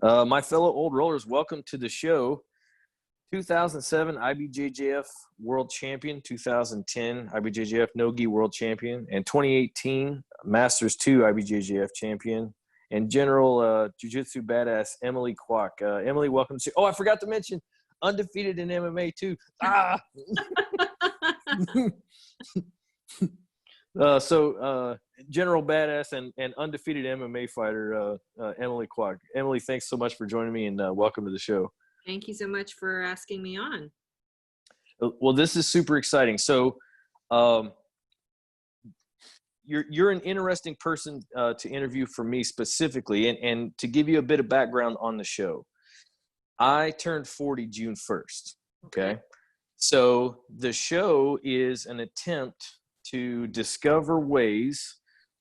My fellow old rollers, welcome to the show. 2007 IBJJF World Champion, 2010 IBJJF No-Gi World Champion, and 2018 Masters 2 IBJJF Champion, and General Jiu-Jitsu Badass Emily Kwok. Emily, welcome to. Oh, I forgot to mention, undefeated in MMA too. General Badass and undefeated MMA fighter Emily Kwok. Emily, thanks so much for joining me, and welcome to the show. Thank you so much for asking me on. Well, this is super exciting. So you're an interesting person to interview for me specifically, and to give you a bit of background on the show. I turned 40 June 1st. Okay. So the show is an attempt to discover ways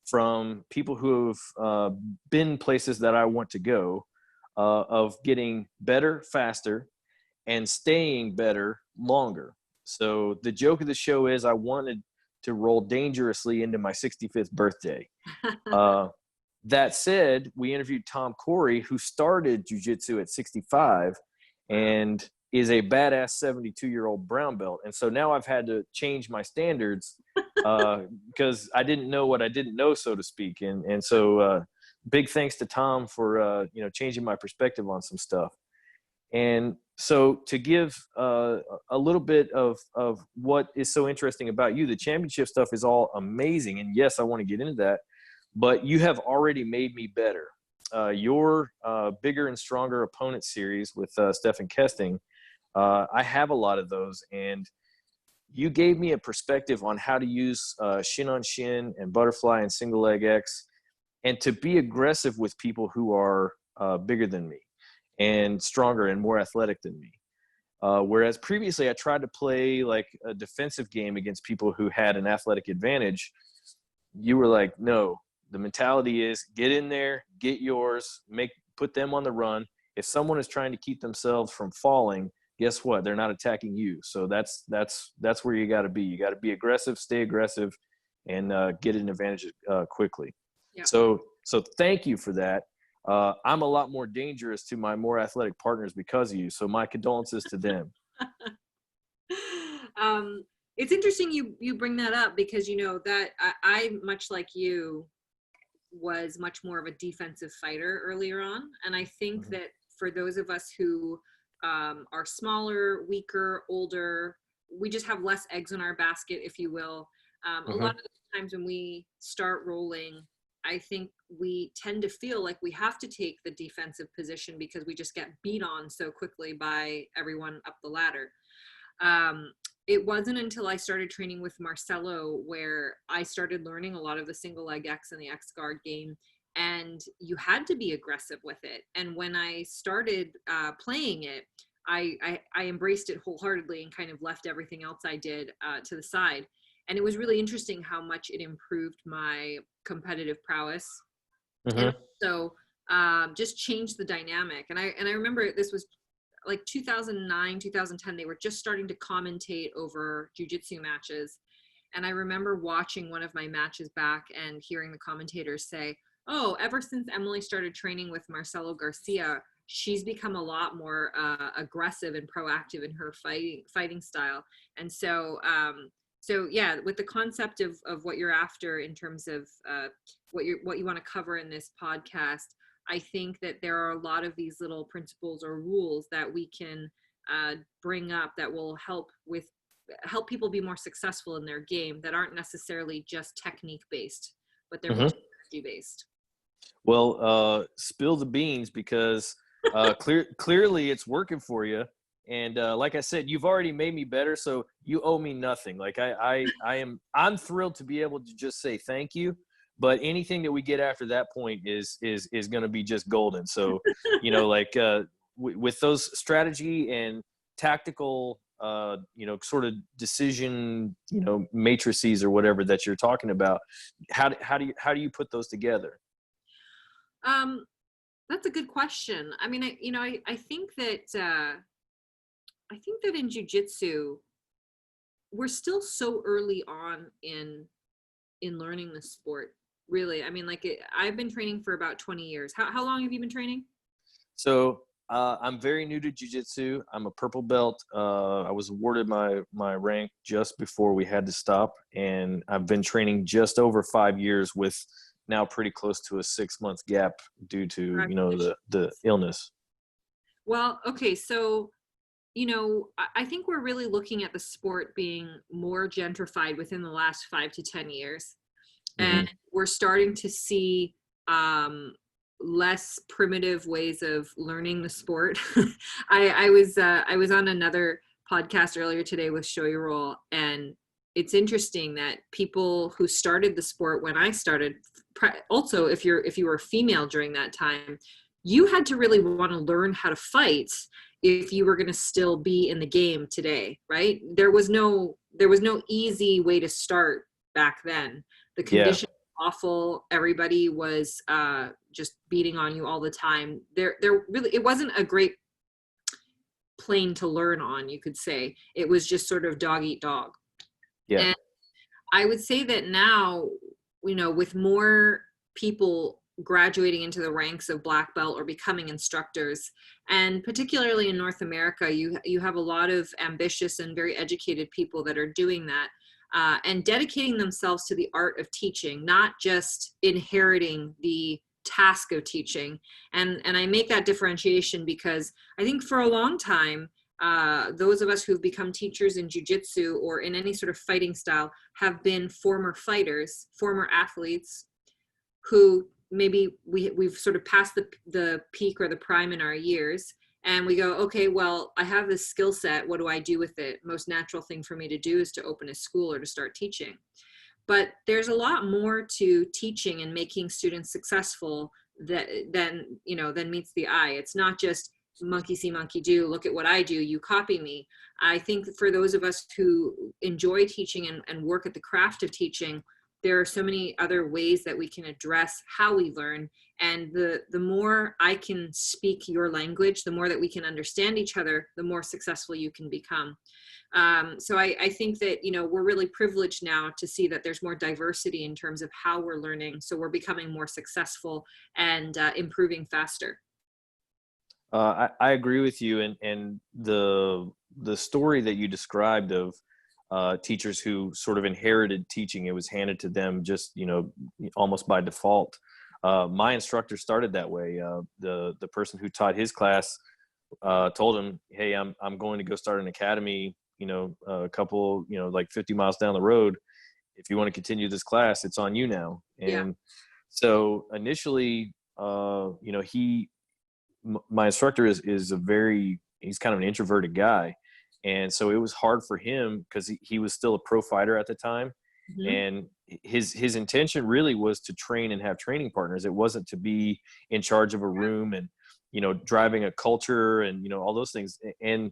from people who have been places that I want to go, of getting better faster and staying better longer. So the joke of the show is I wanted to roll dangerously into my 65th birthday. That said, we interviewed Tom Corey, who started jiu-jitsu at 65 and is a badass 72-year-old brown belt. And so now I've had to change my standards because I didn't know what I didn't know, so to speak. And so big thanks to Tom for changing my perspective on some stuff. And so to give a little bit of what is so interesting about you, the championship stuff is all amazing. And yes, I want to get into that, but you have already made me better. Your Bigger and Stronger Opponent series with Stephen Kesting, I have a lot of those, and you gave me a perspective on how to use shin on shin and butterfly and single leg X, and to be aggressive with people who are bigger than me and stronger and more athletic than me. Whereas previously I tried to play like a defensive game against people who had an athletic advantage. You were like, no, the mentality is get in there, get yours, put them on the run. If someone is trying to keep themselves from falling, guess what? They're not attacking you. So that's where you got to be. You got to be aggressive, stay aggressive, and get an advantage quickly. Yeah. So thank you for that. I'm a lot more dangerous to my more athletic partners because of you. So my condolences to them. It's interesting you bring that up because, that I much like you, was much more of a defensive fighter earlier on. And I think that for those of us who are smaller, weaker, older, we just have less eggs in our basket, if you will. A lot of the times when we start rolling, I think we tend to feel like we have to take the defensive position because we just get beat on so quickly by everyone up the ladder. It wasn't until I started training with Marcelo where I started learning a lot of the single leg X and the X guard game, and you had to be aggressive with it. And when I started playing it, I embraced it wholeheartedly and kind of left everything else I did to the side. And it was really interesting how much it improved my competitive prowess. And so just changed the dynamic. And I remember this was like 2009, 2010, they were just starting to commentate over jiu-jitsu matches. And I remember watching one of my matches back and hearing the commentators say, oh, ever since Emily started training with Marcelo Garcia, she's become a lot more aggressive and proactive in her fighting style. And so yeah, with the concept of what you're after in terms of what you want to cover in this podcast, I think that there are a lot of these little principles or rules that we can bring up that will help people be more successful in their game that aren't necessarily just technique based, but they're more strategy based. Well, spill the beans because clearly it's working for you. And like I said, you've already made me better, so you owe me nothing. Like I'm thrilled to be able to just say thank you. But anything that we get after that point is going to be just golden. So, with those strategy and tactical, sort of decision, matrices or whatever that you're talking about, how do you put those together? That's a good question. I mean, I think that in jiu-jitsu, we're still so early on in learning the sport. Really, I mean, I've been training for about 20 years. How long have you been training? So I'm very new to jiu-jitsu. I'm a purple belt. I was awarded my rank just before we had to stop, and I've been training just over 5 years with now pretty close to a 6 month gap due to the illness. Well, okay, so I think we're really looking at the sport being more gentrified within the last 5 to 10 years, Mm-hmm. and we're starting to see less primitive ways of learning the sport. I was on another podcast earlier today with Shoyoroll, and it's interesting that people who started the sport when I started, also if you were a female during that time, you had to really want to learn how to fight if you were going to still be in the game today, right? There was no easy way to start back then. The Yeah. conditions were awful. Everybody was just beating on you all the time. It wasn't a great plane to learn on, you could say. It was just sort of dog eat dog. Yeah. And I would say that now, with more people graduating into the ranks of black belt or becoming instructors, and particularly in North America, you have a lot of ambitious and very educated people that are doing that, and dedicating themselves to the art of teaching, not just inheriting the task of teaching. And I make that differentiation because I think for a long time, those of us who've become teachers in jiu-jitsu or in any sort of fighting style have been former fighters, former athletes who maybe we've sort of passed the peak or the prime in our years, and we go, okay, well, I have this skill set. What do I do with it? Most natural thing for me to do is to open a school or to start teaching. But there's a lot more to teaching and making students successful than meets the eye. It's not just monkey see, monkey do, look at what I do, you copy me. I think for those of us who enjoy teaching and work at the craft of teaching, there are so many other ways that we can address how we learn. And the more I can speak your language, the more that we can understand each other, the more successful you can become. So I think that, we're really privileged now to see that there's more diversity in terms of how we're learning. So we're becoming more successful and improving faster. I agree with you, and the story that you described of teachers who sort of inherited teaching, it was handed to them just almost by default. My instructor started that way. The person who taught his class told him, "Hey, I'm going to go start an academy. A couple, like 50 miles down the road. If you want to continue this class, it's on you now." Yeah. And so initially, my instructor is he's kind of an introverted guy, and so it was hard for him because he was still a pro fighter at the time. Mm-hmm. And his intention really was to train and have training partners. It wasn't to be in charge of a room and driving a culture and all those things. And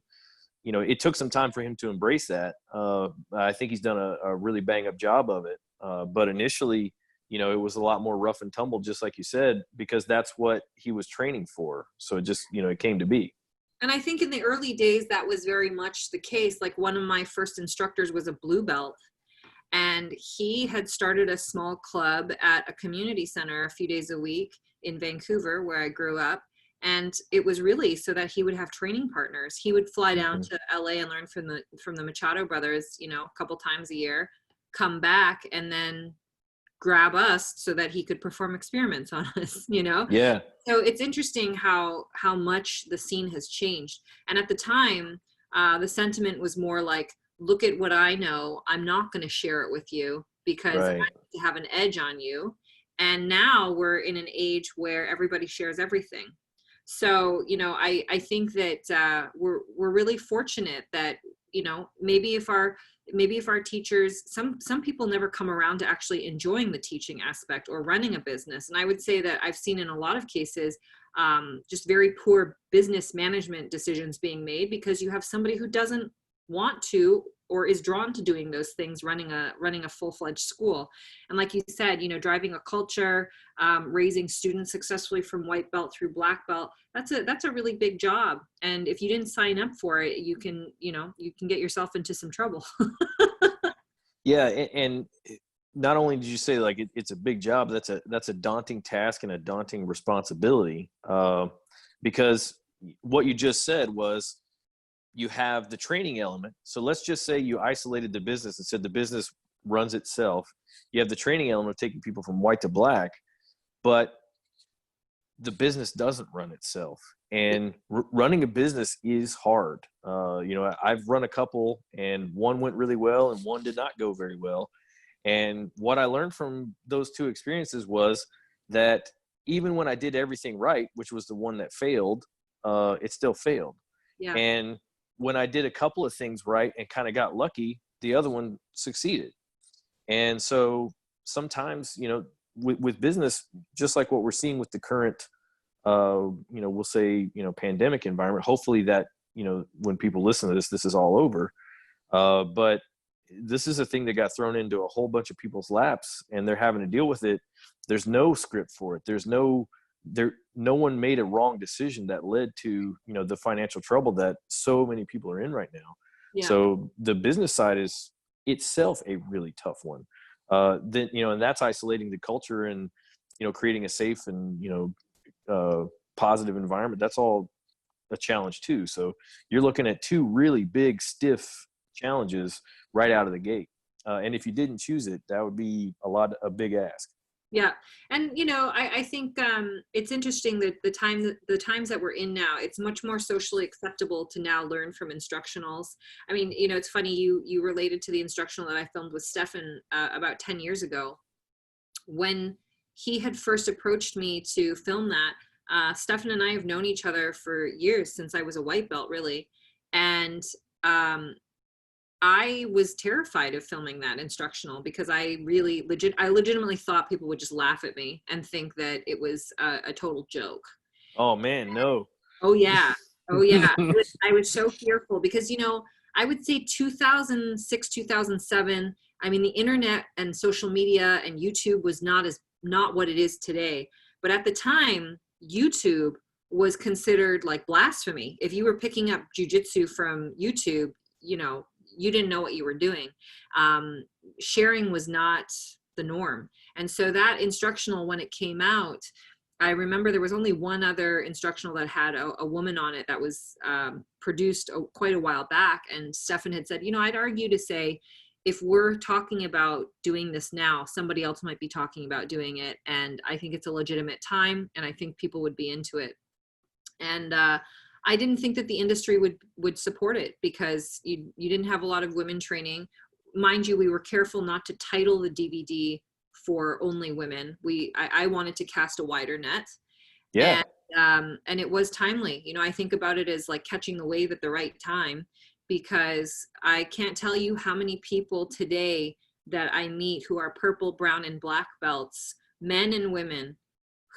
it took some time for him to embrace that. I think he's done a really bang up job of it. But initially, it was a lot more rough and tumble, just like you said, because that's what he was training for. So it just, it came to be. And I think in the early days, that was very much the case. Like one of my first instructors was a blue belt, and he had started a small club at a community center a few days a week in Vancouver, where I grew up. And it was really so that he would have training partners. He would fly down to LA and learn from the Machado brothers, a couple times a year, come back, and then grab us so that he could perform experiments on us. Yeah. So it's interesting how much the scene has changed. And at the time, the sentiment was more like, look at what I know. I'm not going to share it with you because Right. I need to have an edge on you. And now we're in an age where everybody shares everything. So, I think that we're really fortunate that, maybe if our teachers, some people never come around to actually enjoying the teaching aspect or running a business. And I would say that I've seen in a lot of cases, just very poor business management decisions being made because you have somebody who doesn't want to or is drawn to doing those things, running a full-fledged school. And like you said, driving a culture, raising students successfully from white belt through black belt, that's a really big job. And if you didn't sign up for it, you can get yourself into some trouble. Yeah. And not only did you say like it's a big job, that's a daunting task and a daunting responsibility, because what you just said was you have the training element. So let's just say you isolated the business and said the business runs itself. You have the training element of taking people from white to black, but the business doesn't run itself. And running a business is hard. I've run a couple, and one went really well and one did not go very well. And what I learned from those two experiences was that even when I did everything right, which was the one that failed, it still failed. Yeah. And when I did a couple of things right and kind of got lucky, the other one succeeded. And so sometimes, with business, just like what we're seeing with the current, we'll say, pandemic environment, hopefully that, when people listen to this is all over. But this is a thing that got thrown into a whole bunch of people's laps and they're having to deal with it. There's no script for it. No one made a wrong decision that led to, the financial trouble that so many people are in right now. Yeah. So the business side is itself a really tough one. Then, and that's isolating the culture and, creating a safe and, positive environment. That's all a challenge too. So you're looking at two really big, stiff challenges right out of the gate. And if you didn't choose it, that would be a big ask. Yeah. And, I think it's interesting that the times that we're in now, it's much more socially acceptable to now learn from instructionals. I mean, it's funny, you related to the instructional that I filmed with Stefan about 10 years ago. When he had first approached me to film that, Stefan and I have known each other for years, since I was a white belt, really. And I was terrified of filming that instructional because I legitimately thought people would just laugh at me and think that it was a total joke. Oh man, no. Oh yeah. Oh yeah. I was so fearful because, I would say 2006, 2007, I mean, the internet and social media and YouTube was not what it is today. But at the time, YouTube was considered like blasphemy. If you were picking up jiu-jitsu from YouTube, you didn't know what you were doing. Sharing was not the norm. And so that instructional, when it came out, I remember there was only one other instructional that had a woman on it that was produced quite a while back. And Stefan had said, I'd argue to say, if we're talking about doing this now, somebody else might be talking about doing it. And I think it's a legitimate time, and I think people would be into it. And I didn't think that the industry would support it because you didn't have a lot of women training. Mind you, we were careful not to title the DVD for only women. I wanted to cast a wider net. Yeah. And it was timely. I think about it as like catching the wave at the right time, because I can't tell you how many people today that I meet who are purple, brown, and black belts, men and women,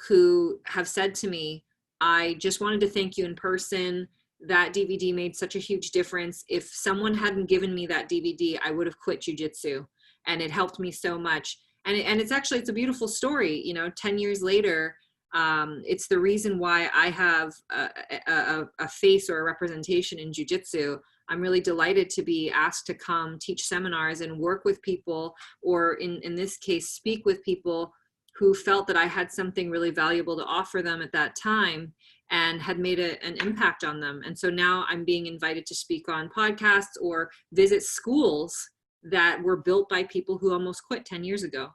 who have said to me, I just wanted to thank you in person. That DVD made such a huge difference. If someone hadn't given me that DVD, I would have quit jiu-jitsu, and it helped me so much. And it's a beautiful story. 10 years later, it's the reason why I have a face or a representation in jiu-jitsu. I'm really delighted to be asked to come teach seminars and work with people, or in this case, speak with people who felt that I had something really valuable to offer them at that time and had made an impact on them. And so now I'm being invited to speak on podcasts or visit schools that were built by people who almost quit 10 years ago.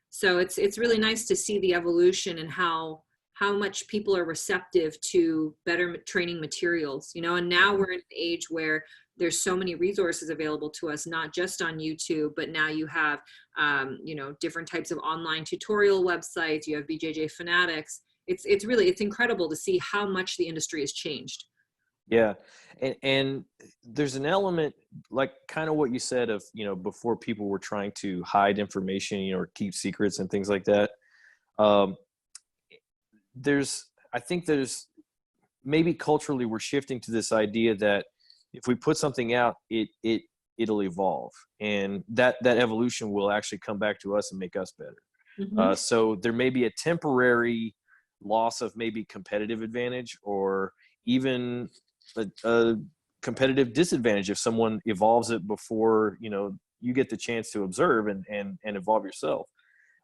So it's really nice to see the evolution and how much people are receptive to better training materials, and now we're in an age where there's so many resources available to us, not just on YouTube, but now you have, different types of online tutorial websites. You have BJJ Fanatics. It's incredible to see how much the industry has changed. Yeah. And there's an element like kind of what you said of, before people were trying to hide information, or keep secrets and things like that. I think there's maybe culturally we're shifting to this idea that if we put something out, it'll evolve, and that evolution will actually come back to us and make us better. Mm-hmm. So there may be a temporary loss of maybe competitive advantage, or even a competitive disadvantage if someone evolves it before, you get the chance to observe and evolve yourself.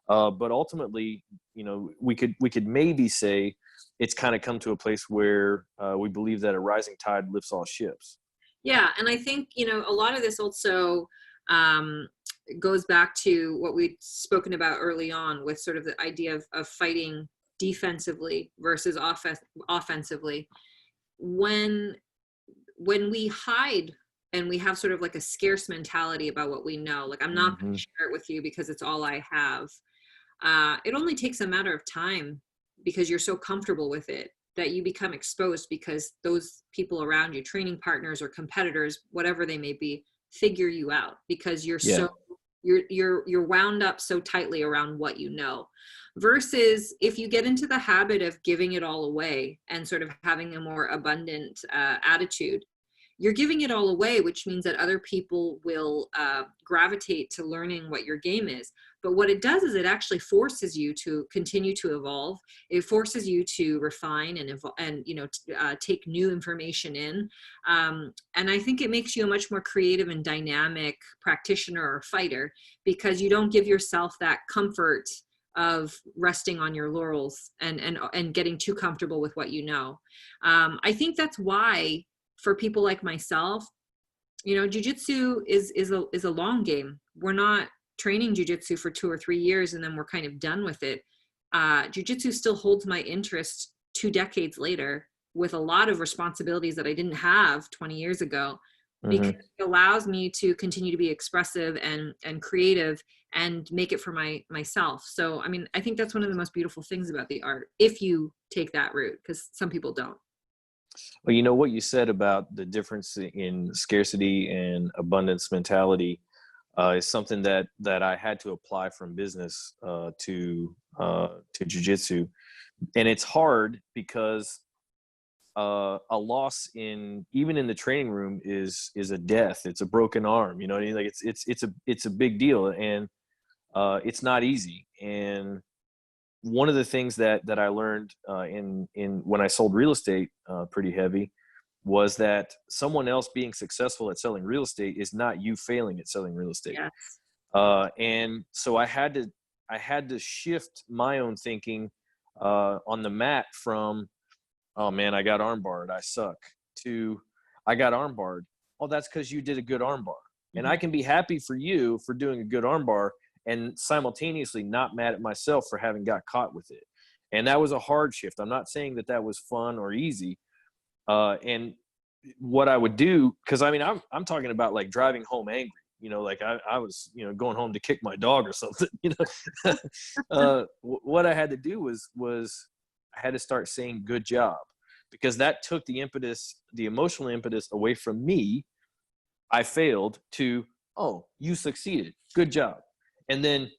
But ultimately, we could maybe say it's kind of come to a place where we believe that a rising tide lifts all ships. Yeah, and I think, a lot of this also goes back to what we'd spoken about early on with sort of the idea of fighting defensively versus offensively. When we hide and we have sort of like a scarce mentality about what we know, like I'm not going to share it with you because it's all I have. It only takes a matter of time because you're so comfortable with it that you become exposed because those people around you, training partners or competitors, whatever they may be, figure you out because you're you're wound up so tightly around what you know. Versus if you get into the habit of giving it all away and sort of having a more abundant attitude, you're giving it all away, which means that other people will gravitate to learning what your game is. But what it does is it actually forces you to continue to evolve. It forces you to refine and take new information in. And I think it makes you a much more creative and dynamic practitioner or fighter because you don't give yourself that comfort of resting on your laurels and getting too comfortable with what you know. I think that's why for people like myself, jiu-jitsu is a long game. We're not training jiu-jitsu for 2 or 3 years and then we're kind of done with it. Jiu-jitsu still holds my interest 2 decades later with a lot of responsibilities that I didn't have 20 years ago because it allows me to continue to be expressive and creative and make it for myself. So, I mean, I think that's one of the most beautiful things about the art, if you take that route, because some people don't. Well, what you said about the difference in scarcity and abundance mentality is something that I had to apply from business to jiu-jitsu. And it's hard because a loss even in the training room is a death. It's a broken arm, like it's a big deal, and it's not easy. And one of the things that I learned in when I sold real estate pretty heavy was that someone else being successful at selling real estate is not you failing at selling real estate. Yes. And so I had to shift my own thinking on the mat from, oh man, I got armbarred, I suck, to I got armbarred. Oh, that's because you did a good armbar. And I can be happy for you for doing a good armbar and simultaneously not mad at myself for having got caught with it. And that was a hard shift. I'm not saying that was fun or easy. And what I would do, because I mean, I'm talking about like driving home angry, like I was, going home to kick my dog or something, what I had to do was I had to start saying good job, because that took the emotional impetus away from me. I failed to, oh, you succeeded. Good job. And then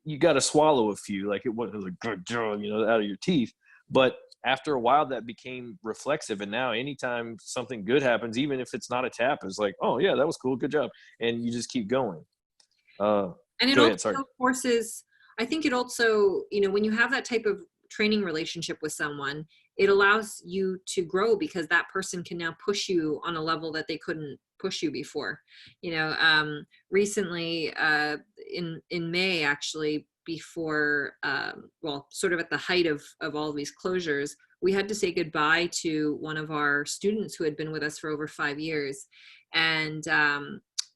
you got to swallow a few, like it was a good job, out of your teeth. But after a while, that became reflexive. And now anytime something good happens, even if it's not a tap, it's like, oh yeah, that was cool. Good job. And you just keep going. And it also forces, I think it also, when you have that type of training relationship with someone, it allows you to grow because that person can now push you on a level that they couldn't push you before. Recently in May, actually, before sort of at the height of all these closures, we had to say goodbye to one of our students who had been with us for over 5 years, and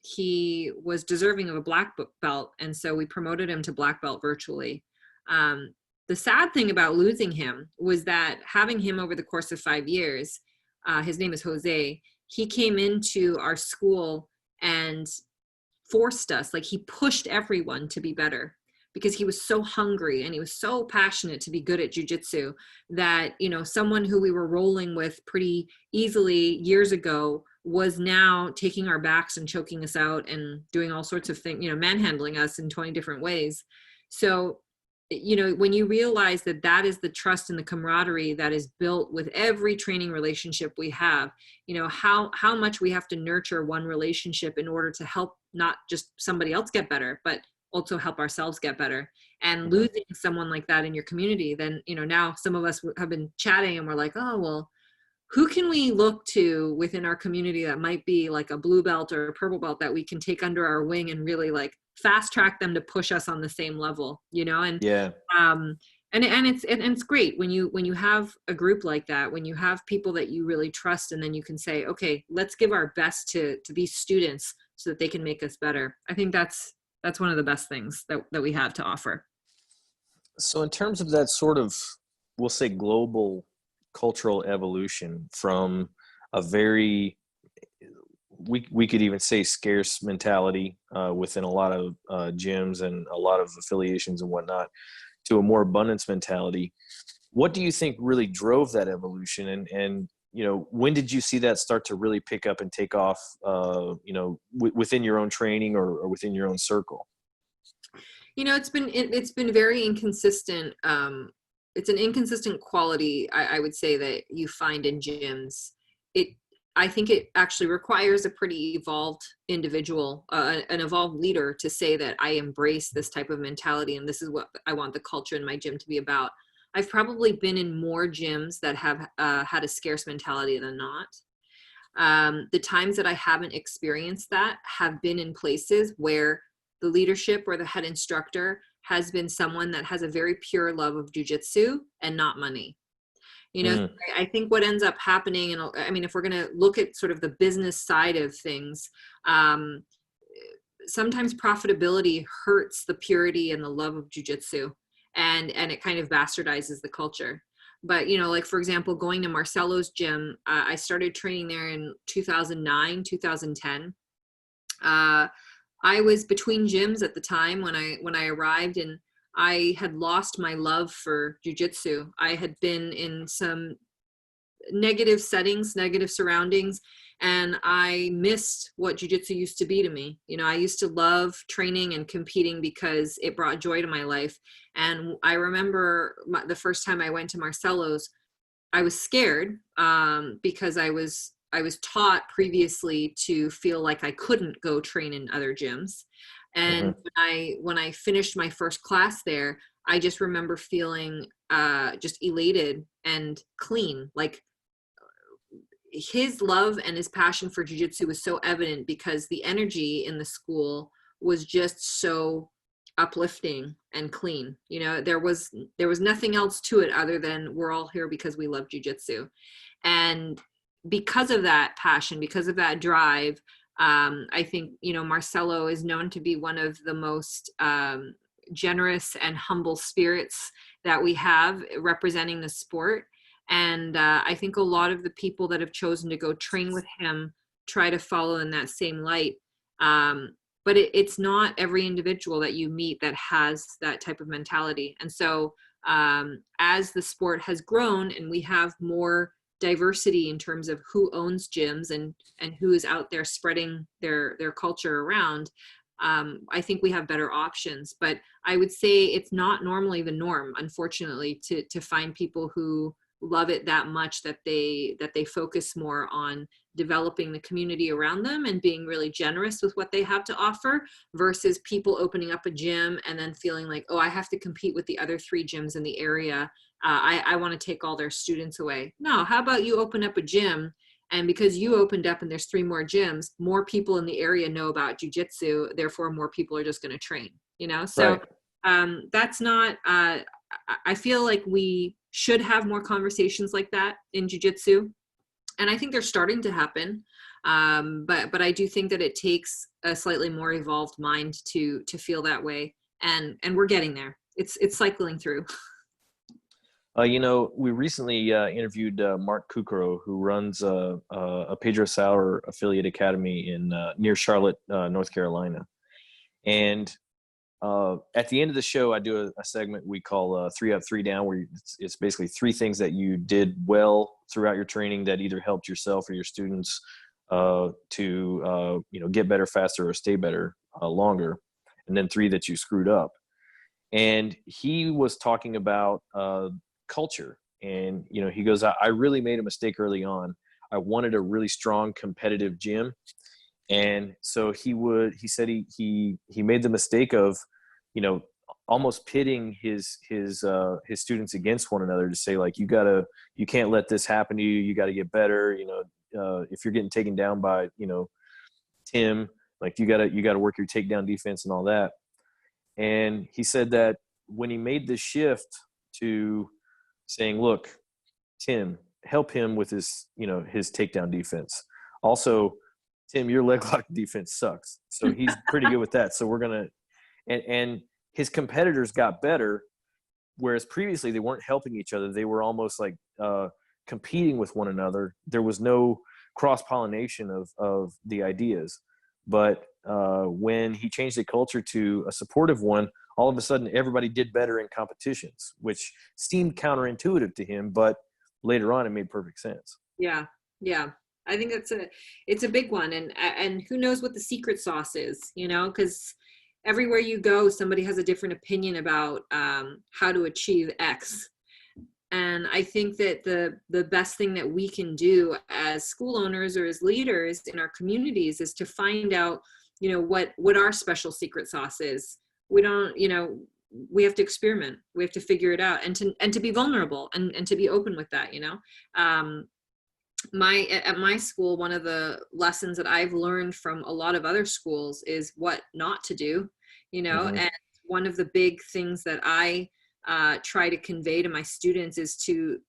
he was deserving of a black belt, and so we promoted him to black belt virtually. The sad thing about losing him was that having him over the course of 5 years, his name is Jose, he came into our school and forced us, like he pushed everyone to be better because he was so hungry and he was so passionate to be good at jiu-jitsu that, someone who we were rolling with pretty easily years ago was now taking our backs and choking us out and doing all sorts of things, manhandling us in 20 different ways. So, when you realize that is the trust and the camaraderie that is built with every training relationship we have, how much we have to nurture one relationship in order to help not just somebody else get better, but also help ourselves get better. And losing someone like that in your community, then, now some of us have been chatting and we're like, oh, well, who can we look to within our community that might be like a blue belt or a purple belt that we can take under our wing and really like fast track them to push us on the same level, you know? And Yeah. It's great when you have a group like that, when you have people that you really trust, and then you can say, okay, let's give our best to these students so that they can make us better. I think that's one of the best things that we have to offer. So in terms of that sort of, we'll say, global cultural evolution from a very, we could even say, scarce mentality within a lot of gyms and a lot of affiliations and whatnot, to a more abundance mentality, what do you think really drove that evolution? And you know, when did you see that start to really pick up and take off, you know, within your own training or within your own circle? You know, it's been very inconsistent. It's an inconsistent quality, I would say, that you find in gyms. It I think it actually requires a pretty evolved individual, an evolved leader, to say that I embrace this type of mentality and this is what I want the culture in my gym to be about. I've probably been in more gyms that have had a scarce mentality than not. The times that I haven't experienced that have been in places where the leadership or the head instructor has been someone that has a very pure love of jujitsu and not money. You know, Mm, I think what ends up happening, and I mean, if we're going to look at sort of the business side of things, um, sometimes profitability hurts the purity and the love of jujitsu, and it kind of bastardizes the culture. But you know, like for example, going to Marcelo's gym, I started training there in 2009, 2010. I was between gyms at the time when I arrived, and I had lost my love for jujitsu. I had been in some negative settings, negative surroundings, and I missed what jujitsu used to be to me. You know, I used to love training and competing because it brought joy to my life. And I remember the first time I went to Marcelo's, I was scared because I was taught previously to feel like I couldn't go train in other gyms. And mhm. when I finished my first class there, I just remember feeling just elated and clean. Like his love and his passion for jiu-jitsu was so evident because the energy in the school was just so uplifting and clean. You know, there was nothing else to it other than we're all here because we love jiu-jitsu. And because of that passion, because of that drive, I think, you know, Marcelo is known to be one of the most generous and humble spirits that we have representing the sport. And I think a lot of the people that have chosen to go train with him try to follow in that same light. But it's not every individual that you meet that has that type of mentality. And so as the sport has grown and we have more diversity in terms of who owns gyms and who is out there spreading their culture around, I think we have better options. But I would say it's not normally the norm, unfortunately, to find people who love it that much that they focus more on developing the community around them and being really generous with what they have to offer, versus people opening up a gym and then feeling like, oh, I have to compete with the other 3 gyms in the area. I want to take all their students away. No, how about you open up a gym, and because you opened up and there's 3 more gyms, more people in the area know about jiu-jitsu, therefore more people are just going to train, you know? So Right. that's not, I feel like we should have more conversations like that in jiu-jitsu. And I think they're starting to happen. But I do think that it takes a slightly more evolved mind to feel that way. And we're getting there. It's cycling through. You know, we recently interviewed Mark Kukuro, who runs a Pedro Sauer affiliate academy in near Charlotte, North Carolina. And at the end of the show, I do a segment we call 3 Up, 3 Down, where it's basically 3 things that you did well throughout your training that either helped yourself or your students to you know, get better faster or stay better longer, and then 3 that you screwed up. And he was talking about culture, and you know, he goes, I really made a mistake early on. I wanted a really strong competitive gym, and so he said he made the mistake of, you know, almost pitting his students against one another to say, like, you can't let this happen to you. You got to get better. If you're getting taken down by, Tim, like you gotta work your takedown defense and all that. And he said that when he made the shift to saying, look, Tim, help him with his takedown defense. Also, Tim, your leg lock defense sucks. So he's pretty good with that. So we're going to, and his competitors got better, whereas previously they weren't helping each other. They were almost like competing with one another. There was no cross-pollination of the ideas. But when he changed the culture to a supportive one, all of a sudden everybody did better in competitions, which seemed counterintuitive to him, but later on it made perfect sense. Yeah. I think it's a big one, and who knows what the secret sauce is, because everywhere you go, somebody has a different opinion about how to achieve X. And I think that the best thing that we can do as school owners or as leaders in our communities is to find out, what our special secret sauce is. We don't, we have to experiment. We have to figure it out, and to be vulnerable and to be open with that. At my school, one of the lessons that I've learned from a lot of other schools is what not to do. Mm-hmm. And one of the big things that I try to convey to my students is to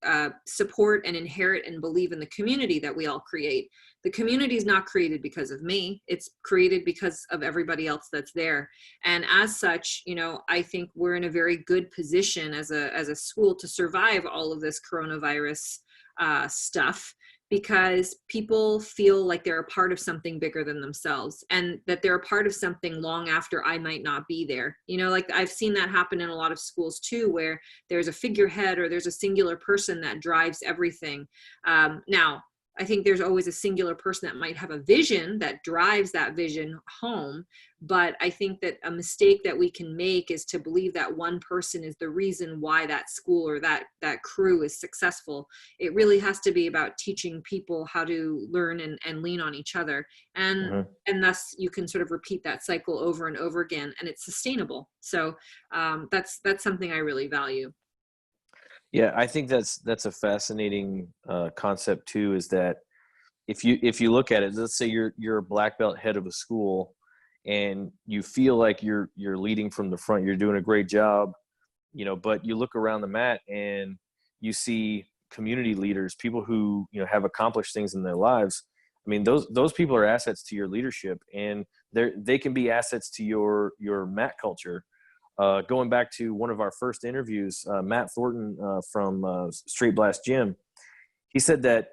support and inherit and believe in the community that we all create. The community is not created because of me. It's created because of everybody else that's there. And as such, I think we're in a very good position as a school to survive all of this coronavirus stuff, because people feel like they're a part of something bigger than themselves, and that they're a part of something long after I might not be there. Like I've seen that happen in a lot of schools too, where there's a figurehead or there's a singular person that drives everything. Now, I think there's always a singular person that might have a vision that drives that vision home. But I think that a mistake that we can make is to believe that one person is the reason why that school or that crew is successful. It really has to be about teaching people how to learn and lean on each other. And thus you can sort of repeat that cycle over and over again, and it's sustainable. So that's something I really value. Yeah, I think that's a fascinating concept too. Is that if you look at it, let's say you're a black belt head of a school, and you feel like you're leading from the front, you're doing a great job, but you look around the mat and you see community leaders, people who have accomplished things in their lives. I mean, those people are assets to your leadership, and they can be assets to your mat culture. Going back to one of our first interviews, Matt Thornton from Straight Blast Gym, he said that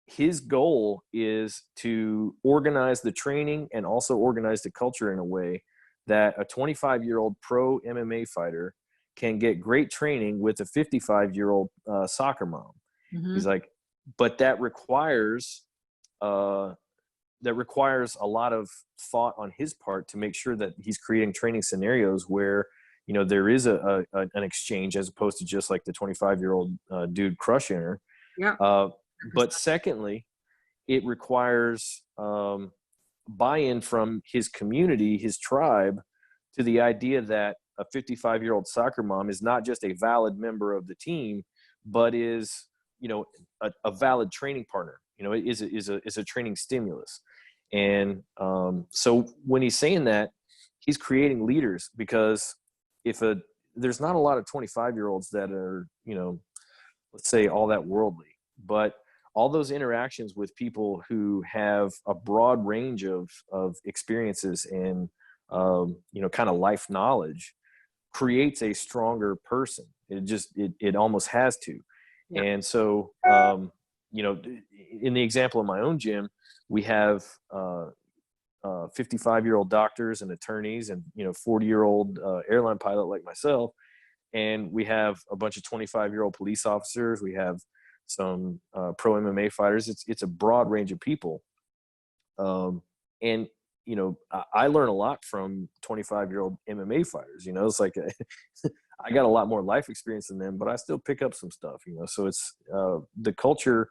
his goal is to organize the training and also organize the culture in a way that a 25-year-old pro MMA fighter can get great training with a 55-year-old soccer mom. Mm-hmm. He's like, but that requires a lot of thought on his part to make sure that he's creating training scenarios where, there is an exchange, as opposed to just like the 25-year-old dude crushing her. Yeah. But secondly, it requires buy-in from his community, his tribe, to the idea that a 55-year-old soccer mom is not just a valid member of the team, but is, a valid training partner. Is a training stimulus. And so when he's saying that, he's creating leaders, because there's not a lot of 25-year-olds that are, let's say, all that worldly, but all those interactions with people who have a broad range of experiences and, kind of life knowledge creates a stronger person. It almost has to. Yeah. And so, in the example of my own gym, we have 55-year-old doctors and attorneys and, 40-year-old airline pilot like myself. And we have a bunch of 25-year-old police officers. We have some pro MMA fighters. It's a broad range of people. And, I learn a lot from 25-year-old MMA fighters. It's like I got a lot more life experience than them, but I still pick up some stuff, so it's the culture,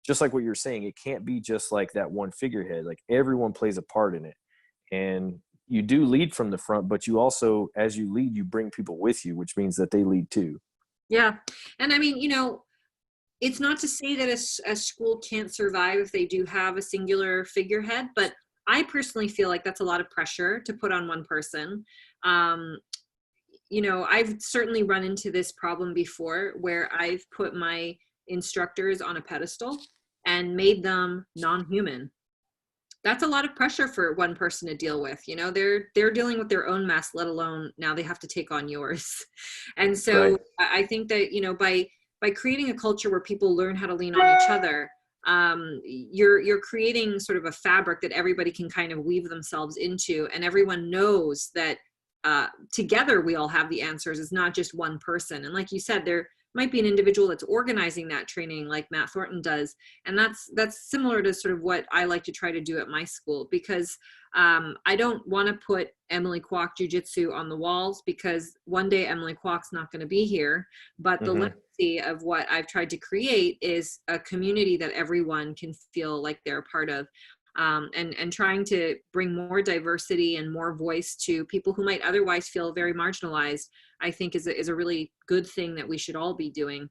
just like what you're saying, it can't be just like that one figurehead. Like everyone plays a part in it. And you do lead from the front, but you also, as you lead, you bring people with you, which means that they lead too. Yeah. And I mean, it's not to say that a school can't survive if they do have a singular figurehead, but I personally feel like that's a lot of pressure to put on one person. I've certainly run into this problem before where I've put my instructors on a pedestal and made them non-human. That's a lot of pressure for one person to deal with. They're dealing with their own mess, let alone now they have to take on yours. And so Right. I think that, by creating a culture where people learn how to lean on each other, you're creating sort of a fabric that everybody can kind of weave themselves into, and everyone knows that together we all have the answers. It's not just one person. And like you said, there might be an individual that's organizing that training like Matt Thornton does. And that's similar to sort of what I like to try to do at my school, because I don't want to put Emily Kwok Jiu-Jitsu on the walls, because one day Emily Kwok's not going to be here. But the legacy of what I've tried to create is a community that everyone can feel like they're a part of. And trying to bring more diversity and more voice to people who might otherwise feel very marginalized, I think is a really good thing that we should all be doing.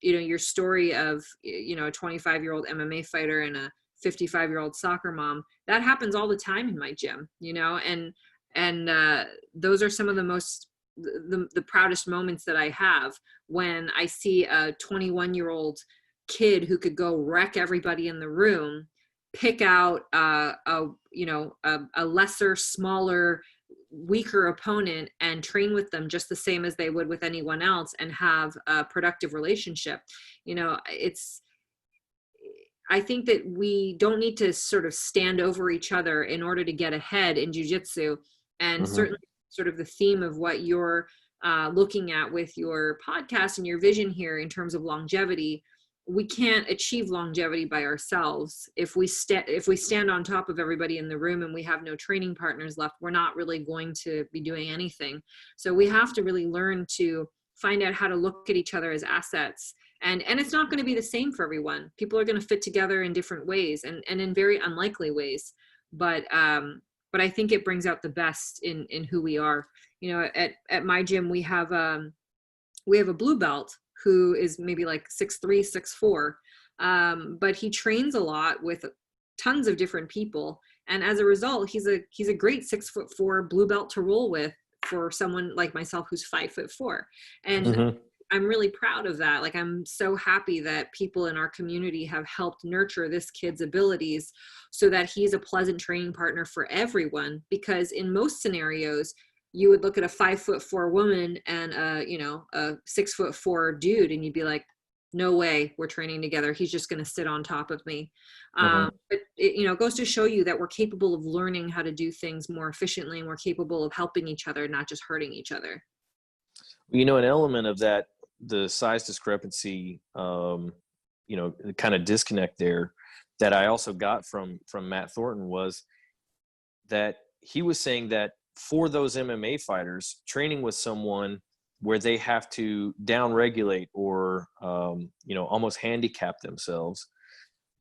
Your story of, a 25-year-old MMA fighter and a 55-year-old soccer mom, that happens all the time in my gym, and those are some of the proudest moments that I have when I see a 21-year-old kid who could go wreck everybody in the room, pick out a lesser, smaller, weaker opponent and train with them just the same as they would with anyone else, and have a productive relationship. I think that we don't need to sort of stand over each other in order to get ahead in jiu-jitsu. And certainly sort of the theme of what you're looking at with your podcast and your vision here in terms of longevity, we can't achieve longevity by ourselves. If we stand on top of everybody in the room and we have no training partners left, we're not really going to be doing anything. So we have to really learn to find out how to look at each other as assets. And it's not going to be the same for everyone. People are going to fit together in different ways and in very unlikely ways. But I think it brings out the best in who we are. At my gym, we have a blue belt who is maybe like 6'3", 6'4", but he trains a lot with tons of different people, and as a result, he's a great 6'4" blue belt to roll with for someone like myself who's 5'4", and I'm really proud of that. Like, I'm so happy that people in our community have helped nurture this kid's abilities so that he's a pleasant training partner for everyone, because in most scenarios, you would look at a 5'4" woman and a 6'4" dude, and you'd be like, no way we're training together. He's just going to sit on top of me. But it goes to show you that we're capable of learning how to do things more efficiently, and we're capable of helping each other, not just hurting each other. An element of that, the size discrepancy, kind of disconnect there, that I also got from Matt Thornton, was that he was saying that for those MMA fighters, training with someone where they have to downregulate or almost handicap themselves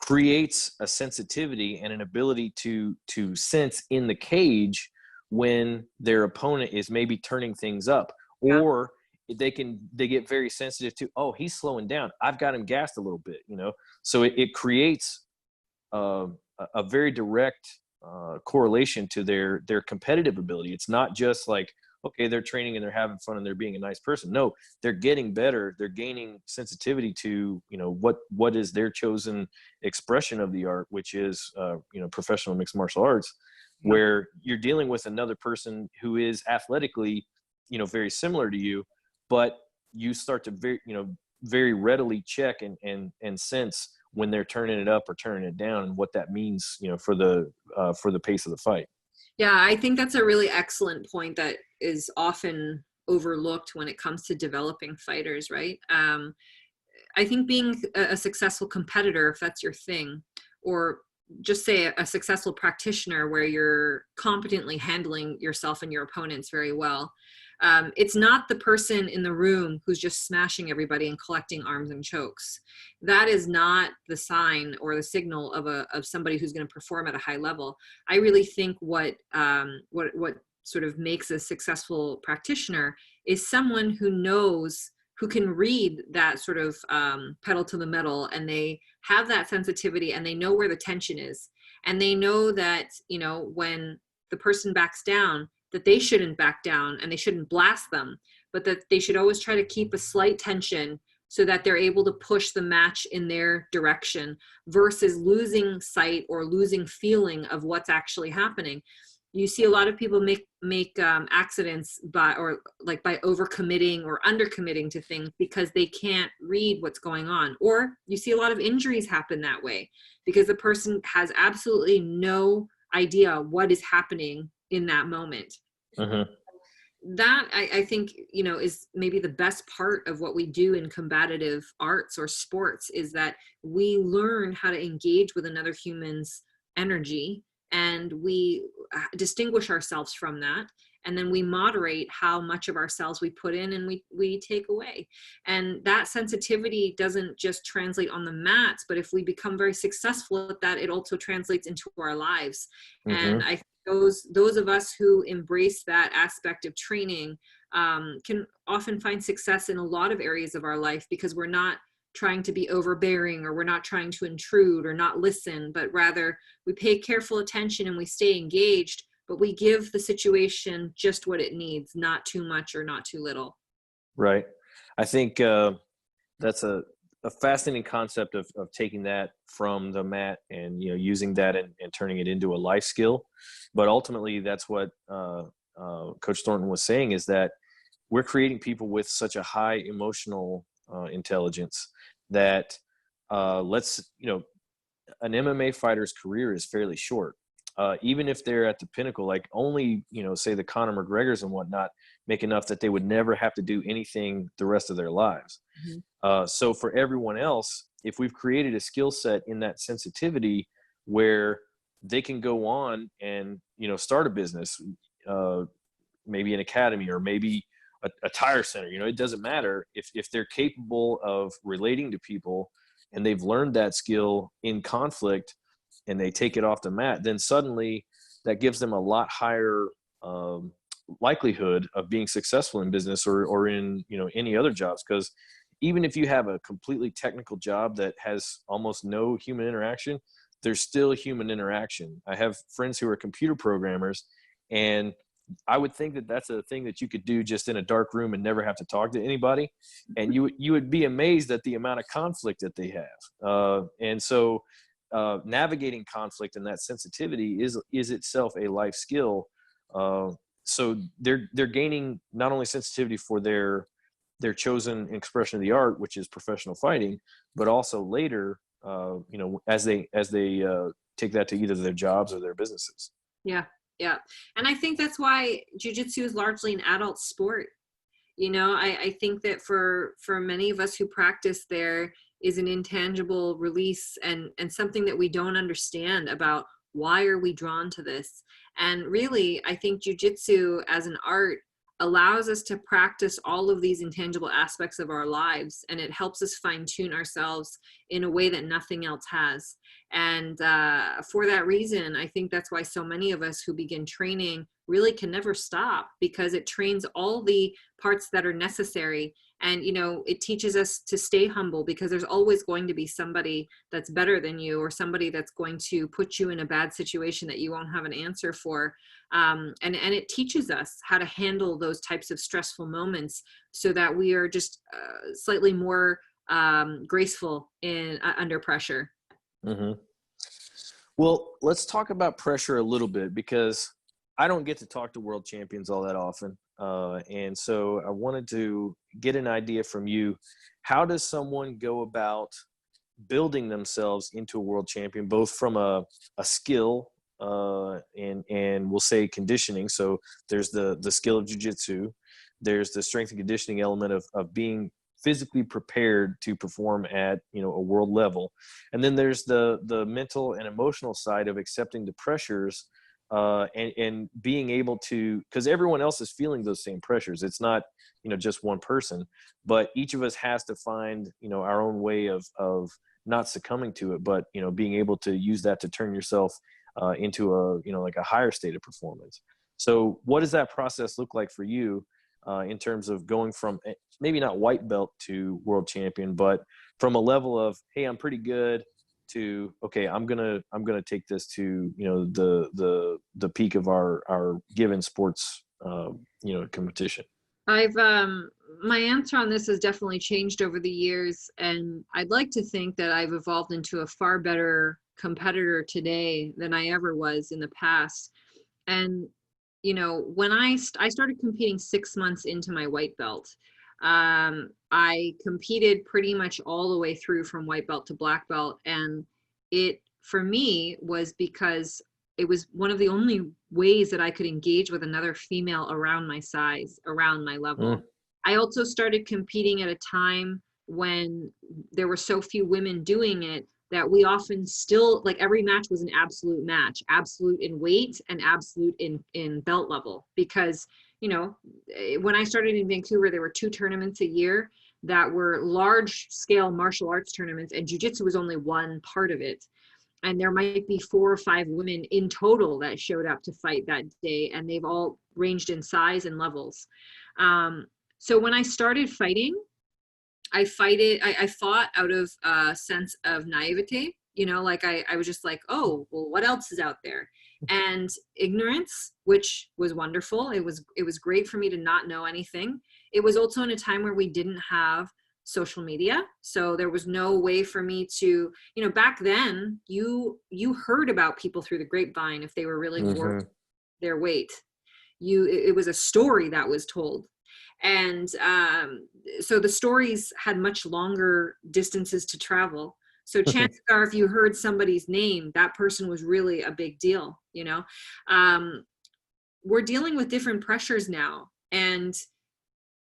creates a sensitivity and an ability to sense in the cage when their opponent is maybe turning things up, or they get very sensitive to, oh, he's slowing down, I've got him gassed a little bit, so it creates a very direct correlation to their competitive ability. It's not just like, okay, they're training and they're having fun and they're being a nice person. No, they're getting better. They're gaining sensitivity to, what is their chosen expression of the art, which is, professional mixed martial arts, where you're dealing with another person who is athletically, very similar to you, but you start to very readily check and sense when they're turning it up or turning it down, and what that means, for the pace of the fight. Yeah, I think that's a really excellent point that is often overlooked when it comes to developing fighters, right? I think being a successful competitor, if that's your thing, or just say a successful practitioner where you're competently handling yourself and your opponents very well, It's not the person in the room who's just smashing everybody and collecting arms and chokes. That is not the sign or the signal of somebody who's going to perform at a high level. I really think what sort of makes a successful practitioner is someone who knows, who can read that sort of pedal to the metal, and they have that sensitivity, and they know where the tension is, and they know that, you know, when the person backs down, that they shouldn't back down and they shouldn't blast them, but that they should always try to keep a slight tension so that they're able to push the match in their direction versus losing sight or losing feeling of what's actually happening. You see a lot of people make accidents by overcommitting or undercommitting to things because they can't read what's going on. Or you see a lot of injuries happen that way because the person has absolutely no idea what is happening in that moment. Mm-hmm. That I think, you know, is maybe the best part of what we do in combative arts or sports, is that we learn how to engage with another human's energy, and we distinguish ourselves from that, and then we moderate how much of ourselves we put in and we take away. And that sensitivity doesn't just translate on the mats, but if we become very successful at that, it also translates into our lives. Mm-hmm. And I think those of us who embrace that aspect of training can often find success in a lot of areas of our life, because we're not trying to be overbearing, or we're not trying to intrude or not listen, but rather we pay careful attention and we stay engaged, but we give the situation just what it needs, not too much or not too little. Right. I think that's a fascinating concept of taking that from the mat and, you know, using that and turning it into a life skill. But ultimately, that's what Coach Thornton was saying, is that we're creating people with such a high emotional intelligence that an MMA fighter's career is fairly short. Even if they're at the pinnacle, like only, you know, say the Conor McGregors and whatnot make enough that they would never have to do anything the rest of their lives. Mm-hmm. So for everyone else, if we've created a skill set in that sensitivity where they can go on and, you know, start a business, maybe an academy, or maybe a tire center, you know, it doesn't matter if they're capable of relating to people and they've learned that skill in conflict and they take it off the mat, then suddenly that gives them a lot higher likelihood of being successful in business or in, you know, any other jobs. Because even if you have a completely technical job that has almost no human interaction, there's still human interaction. I have friends who are computer programmers, and I would think that that's a thing that you could do just in a dark room and never have to talk to anybody. And you would be amazed at the amount of conflict that they have. And so navigating conflict and that sensitivity is itself a life skill. So they're gaining not only sensitivity for their chosen expression of the art, which is professional fighting, but also later, you know, as they take that to either their jobs or their businesses. Yeah. Yeah. And I think that's why jiu-jitsu is largely an adult sport. You know, I think that for many of us who practice, there is an intangible release and something that we don't understand about why are we drawn to this. And really, I think jiu-jitsu as an art allows us to practice all of these intangible aspects of our lives, and it helps us fine-tune ourselves in a way that nothing else has. And for that reason, I think that's why so many of us who begin training really can never stop, because it trains all the parts that are necessary. And, you know, it teaches us to stay humble, because there's always going to be somebody that's better than you, or somebody that's going to put you in a bad situation that you won't have an answer for. And it teaches us how to handle those types of stressful moments so that we are just slightly more graceful in under pressure. Mm-hmm. Well, let's talk about pressure a little bit, because I don't get to talk to world champions all that often. And so I wanted to get an idea from you. How does someone go about building themselves into a world champion, both from a skill and we'll say conditioning? So there's the skill of jiu-jitsu. There's the strength and conditioning element of being physically prepared to perform at, you know, a world level. And then there's the mental and emotional side of accepting the pressures and being able to, because everyone else is feeling those same pressures. It's not, just one person, but each of us has to find, our own way of not succumbing to it, but, being able to use that to turn yourself into a, like a higher state of performance. So what does that process look like for you in terms of going from maybe not white belt to world champion, but from a level of, hey, I'm pretty good, to, okay, I'm gonna take this to, the peak of our given sports competition? I've my answer on this has definitely changed over the years, and I'd like to think that I've evolved into a far better competitor today than I ever was in the past. And when I started competing 6 months into my white belt, I competed pretty much all the way through from white belt to black belt, and it for me was because it was one of the only ways that I could engage with another female around my size, around my level. I also started competing at a time when there were so few women doing it that we often still, like, every match was an absolute match, absolute in weight and absolute in belt level. Because, when I started in Vancouver, there were 2 tournaments a year that were large scale martial arts tournaments, and jiu-jitsu was only one part of it. And there might be 4 or 5 women in total that showed up to fight that day, and they've all ranged in size and levels. So when I started fighting, I fought out of a sense of naivete, like I was just like, oh, well, what else is out there? And ignorance, which was wonderful. It was great for me to not know anything. It was also in a time where we didn't have social media. So there was no way for me to, back then you heard about people through the grapevine if they were really worth their weight. It was a story that was told. And so the stories had much longer distances to travel. So chances are, if you heard somebody's name, that person was really a big deal, We're dealing with different pressures now. And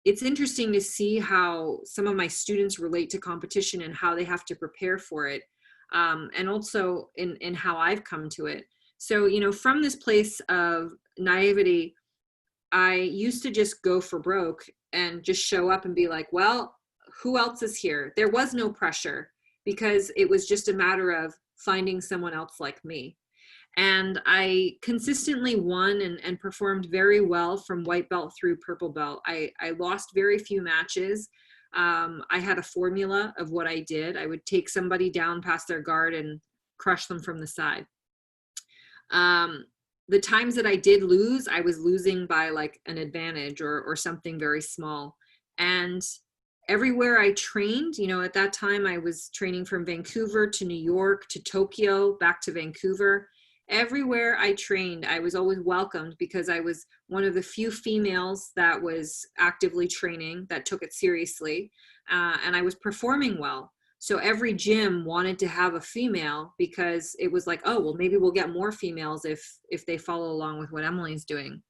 it's interesting to see how some of my students relate to competition and how they have to prepare for it. And also in how I've come to it. So, from this place of naivety, I used to just go for broke and just show up and be like, well, who else is here? There was no pressure because it was just a matter of finding someone else like me. And I consistently won and performed very well from white belt through purple belt. I lost very few matches. I had a formula of what I did. I would take somebody down past their guard and crush them from the side. The times that I did lose, I was losing by like an advantage or something very small. And everywhere I trained, at that time I was training from Vancouver to New York to Tokyo, back to Vancouver. Everywhere I trained, I was always welcomed because I was one of the few females that was actively training, that took it seriously, and I was performing well. So every gym wanted to have a female because it was like, oh, well, maybe we'll get more females if they follow along with what Emily's doing.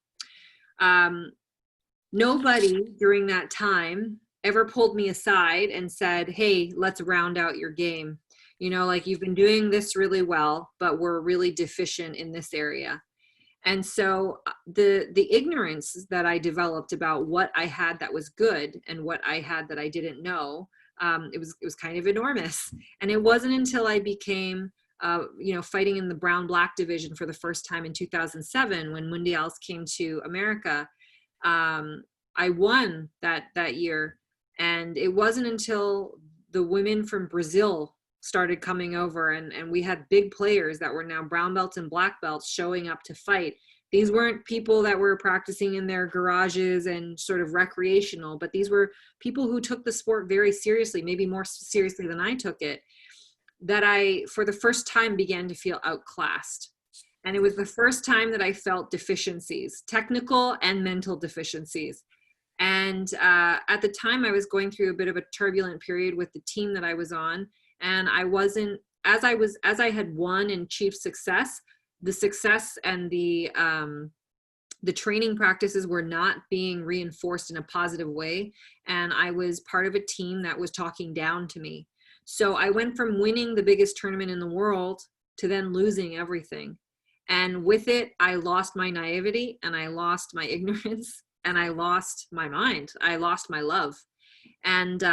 Nobody during that time ever pulled me aside and said, hey, let's round out your game. Like, you've been doing this really well, but we're really deficient in this area. And so the ignorance that I developed about what I had that was good and what I had that I didn't know, it was kind of enormous. And it wasn't until I became, fighting in the brown black division for the first time in 2007, when Mundials came to America, I won that year. And it wasn't until the women from Brazil started coming over and we had big players that were now brown belts and black belts showing up to fight. These weren't people that were practicing in their garages and sort of recreational, but these were people who took the sport very seriously, maybe more seriously than I took it, that I, for the first time, began to feel outclassed. And it was the first time that I felt deficiencies, technical and mental deficiencies. And at the time, I was going through a bit of a turbulent period with the team that I was on. And I wasn't, as I had won and achieved success, the success and the training practices were not being reinforced in a positive way. And I was part of a team that was talking down to me. So I went from winning the biggest tournament in the world to then losing everything. And with it, I lost my naivety, and I lost my ignorance, and I lost my mind. I lost my love. And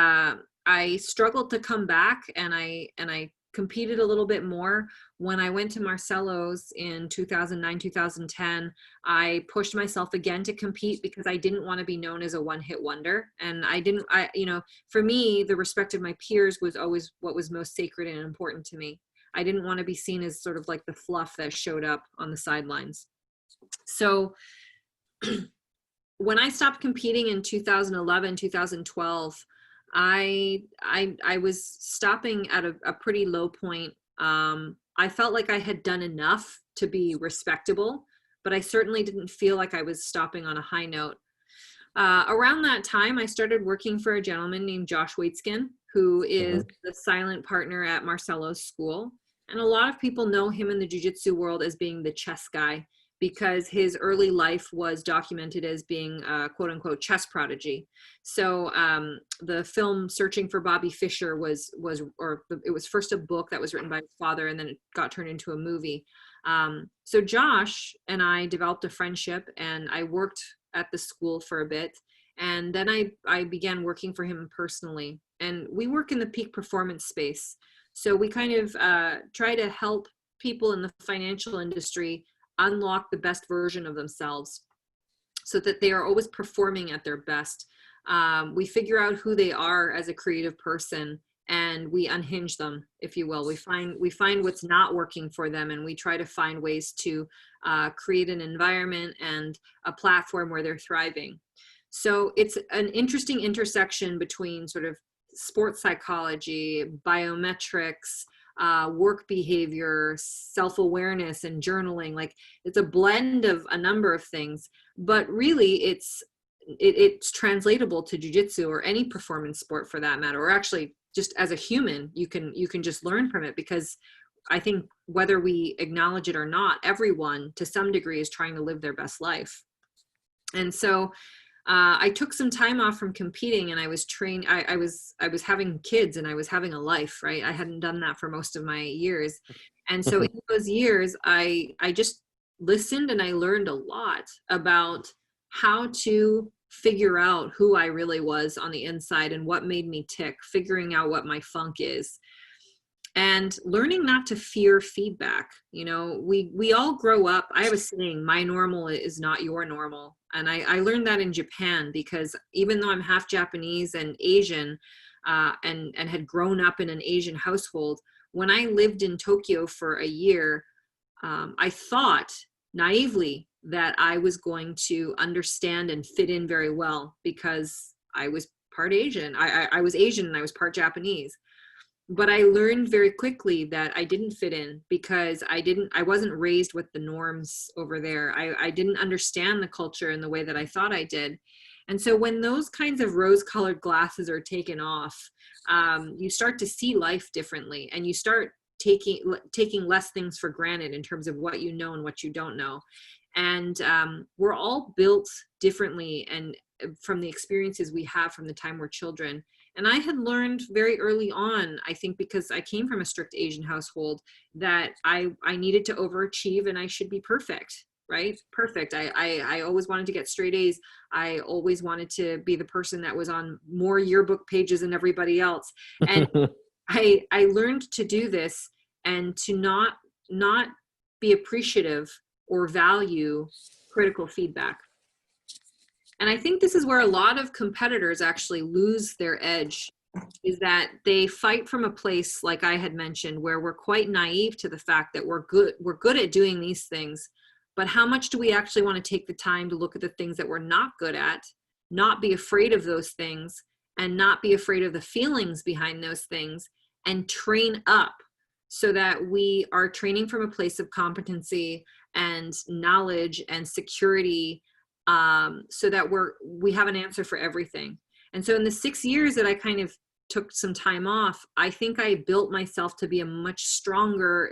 I struggled to come back, and I competed a little bit more. When I went to Marcelo's in 2009, 2010, I pushed myself again to compete because I didn't want to be known as a one-hit wonder. And for me, the respect of my peers was always what was most sacred and important to me. I didn't want to be seen as sort of like the fluff that showed up on the sidelines. So when I stopped competing in 2011, 2012, I was stopping at a pretty low point. I felt like I had done enough to be respectable, but I certainly didn't feel like I was stopping on a high note. Around that time, I started working for a gentleman named Josh Waitskin, who is the silent partner at Marcelo's school. And a lot of people know him in the jiu-jitsu world as being the chess guy, because his early life was documented as being a quote unquote chess prodigy. So the film Searching for Bobby Fischer it was first a book that was written by his father, and then it got turned into a movie. So Josh and I developed a friendship, and I worked at the school for a bit. And then I began working for him personally, and we work in the peak performance space. So we kind of try to help people in the financial industry unlock the best version of themselves so that they are always performing at their best. We figure out who they are as a creative person, and we unhinge them, if you will. We find what's not working for them, and we try to find ways to create an environment and a platform where they're thriving. So it's an interesting intersection between sort of sports psychology, biometrics, work behavior, self-awareness, and journaling. Like, it's a blend of a number of things, but really it's translatable to jiu-jitsu or any performance sport for that matter, or actually just as a human, you can just learn from it, because I think whether we acknowledge it or not, everyone to some degree is trying to live their best life. And so I took some time off from competing, and I was I was having kids, and I was having a life, right? I hadn't done that for most of my years. And so in those years, I just listened, and I learned a lot about how to figure out who I really was on the inside and what made me tick, figuring out what my funk is, and learning not to fear feedback. You know, we all grow up. I have a saying, my normal is not your normal. And I learned that in Japan, because even though I'm half Japanese and Asian, and had grown up in an Asian household, when I lived in Tokyo for a year, I thought naively that I was going to understand and fit in very well, because I was part Asian. I was Asian and I was part Japanese. But I learned very quickly that I didn't fit in, because I wasn't raised with the norms over there. I didn't understand the culture in the way that I thought I did. And so when those kinds of rose-colored glasses are taken off, you start to see life differently, and you start taking less things for granted in terms of what you know and what you don't know. And we're all built differently, and from the experiences we have from the time we're children. And I had learned very early on, I think because I came from a strict Asian household, that I needed to overachieve, and I should be perfect, right? Perfect. I always wanted to get straight A's. I always wanted to be the person that was on more yearbook pages than everybody else. And I learned to do this, and to not be appreciative or value critical feedback. And I think this is where a lot of competitors actually lose their edge, is that they fight from a place, like I had mentioned, where we're quite naive to the fact that we're good at doing these things, but how much do we actually want to take the time to look at the things that we're not good at, not be afraid of those things, and not be afraid of the feelings behind those things, and train up so that we are training from a place of competency and knowledge and security, so that we have an answer for everything. And so in the 6 years that I kind of took some time off, I think I built myself to be a much stronger,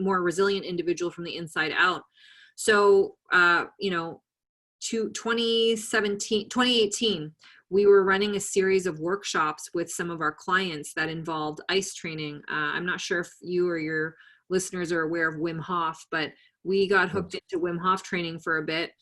more resilient individual from the inside out. So, to 2018, we were running a series of workshops with some of our clients that involved ice training. I'm not sure if you or your listeners are aware of Wim Hof, but we got hooked into Wim Hof training for a bit.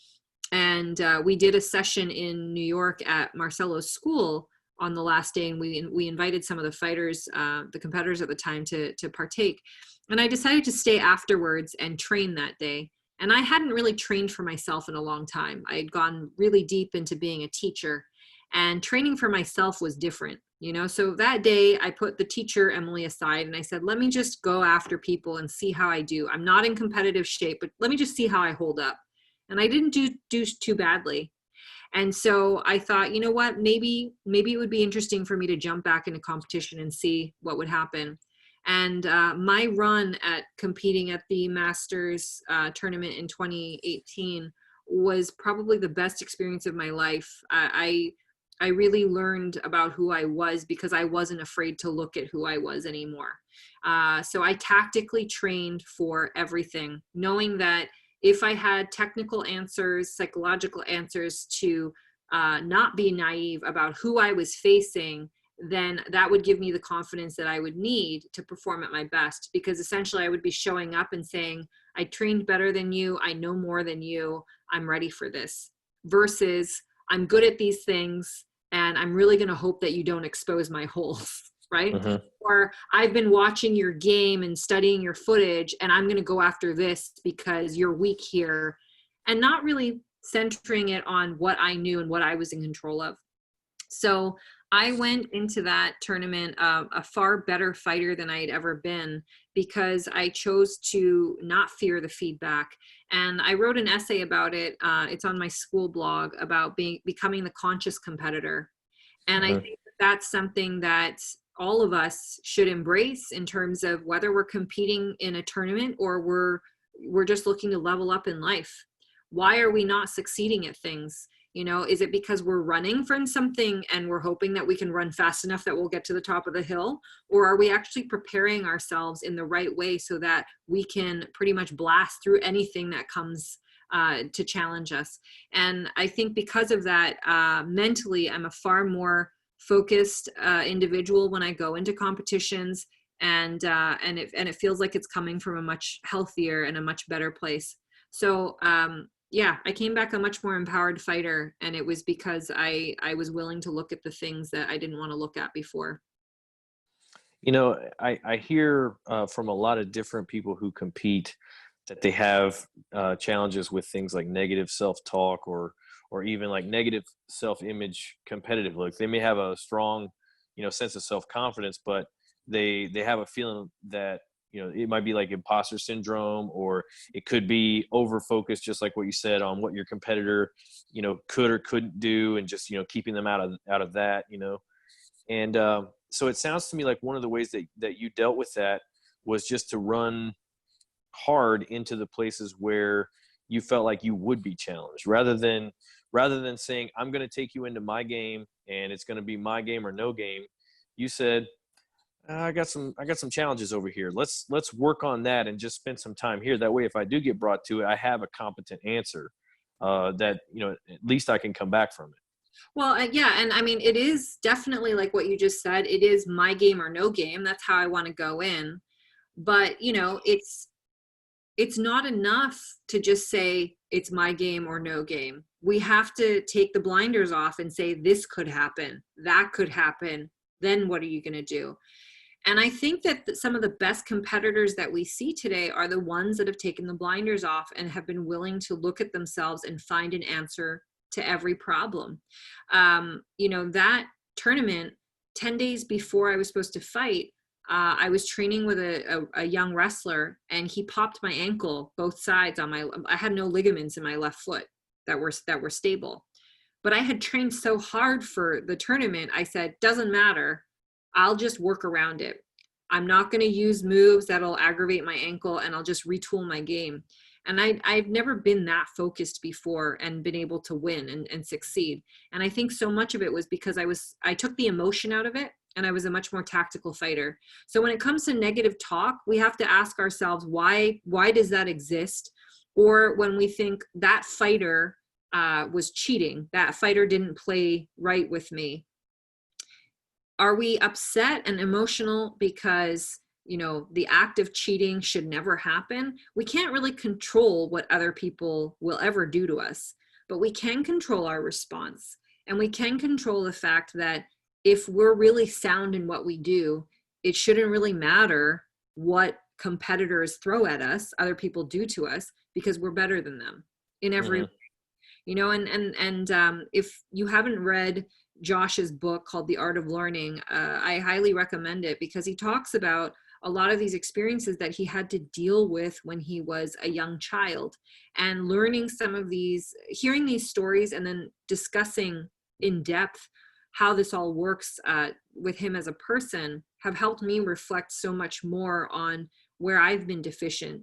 And we did a session in New York at Marcelo's school on the last day. And we invited some of the fighters, the competitors at the time to partake. And I decided to stay afterwards and train that day. And I hadn't really trained for myself in a long time. I had gone really deep into being a teacher, and training for myself was different, you know? So that day I put the teacher, Emily, aside, and I said, let me just go after people and see how I do. I'm not in competitive shape, but let me just see how I hold up. And I didn't do too badly. And so I thought, you know what, maybe it would be interesting for me to jump back into competition and see what would happen. And my run at competing at the Masters tournament in 2018 was probably the best experience of my life. I really learned about who I was because I wasn't afraid to look at who I was anymore. So I tactically trained for everything, knowing that if I had technical answers, psychological answers to not be naive about who I was facing, then that would give me the confidence that I would need to perform at my best, because essentially I would be showing up and saying, I trained better than you, I know more than you, I'm ready for this, versus I'm good at these things and I'm really going to hope that you don't expose my holes, right? Mm-hmm. Or I've been watching your game and studying your footage and I'm going to go after this because you're weak here, and not really centering it on what I knew and what I was in control of. So I went into that tournament a far better fighter than I had ever been, because I chose to not fear the feedback. And I wrote an essay about it. It's on my school blog about becoming the conscious competitor. And I think that's something that all of us should embrace in terms of whether we're competing in a tournament or we're just looking to level up in life. Why are we not succeeding at things? You know, is it because we're running from something and we're hoping that we can run fast enough that we'll get to the top of the hill? Or are we actually preparing ourselves in the right way so that we can pretty much blast through anything that comes to challenge us? And I think because of that, mentally, I'm a far more focused individual when I go into competitions, and it feels like it's coming from a much healthier and a much better place. So yeah, I came back a much more empowered fighter, and it was because I was willing to look at the things that I didn't want to look at before. You know, I hear from a lot of different people who compete that they have challenges with things like negative self-talk or even like negative self-image competitive look. They may have a strong, you know, sense of self-confidence, but they have a feeling that, you know, it might be like imposter syndrome, or it could be over focused, just like what you said, on what your competitor, you know, could or couldn't do, and just, you know, keeping them out of that, you know. And so it sounds to me like one of the ways that you dealt with that was just to run hard into the places where you felt like you would be challenged, rather than saying, I'm going to take you into my game and it's going to be my game or no game. You said, I got some challenges over here. Let's work on that and just spend some time here. That way, if I do get brought to it, I have a competent answer that, you know, at least I can come back from it. Well, yeah. And I mean, it is definitely like what you just said. It is my game or no game. That's how I want to go in. But, you know, it's not enough to just say it's my game or no game. We have to take the blinders off and say, this could happen, that could happen. Then what are you going to do? And I think that some of the best competitors that we see today are the ones that have taken the blinders off and have been willing to look at themselves and find an answer to every problem. You know, that tournament, 10 days before I was supposed to fight, I was training with a young wrestler, and he popped my ankle, both sides I had no ligaments in my left foot that were stable. But I had trained so hard for the tournament. I said, doesn't matter. I'll just work around it. I'm not going to use moves that'll aggravate my ankle, and I'll just retool my game. And I've never been that focused before and been able to win and succeed. And I think so much of it was because I took the emotion out of it, and I was a much more tactical fighter. So when it comes to negative talk, we have to ask ourselves, why does that exist? Or when we think that fighter was cheating, that fighter didn't play right with me, are we upset and emotional because, the act of cheating should never happen. We can't really control what other people will ever do to us, but we can control our response. And we can control the fact that if we're really sound in what we do, it shouldn't really matter what competitors throw at us, other people do to us, because we're better than them in every way. And if you haven't read Josh's book called The Art of Learning, I highly recommend it, because he talks about a lot of these experiences that he had to deal with when he was a young child, and learning some of these, hearing these stories and then discussing in depth how this all works with him as a person have helped me reflect so much more on where I've been deficient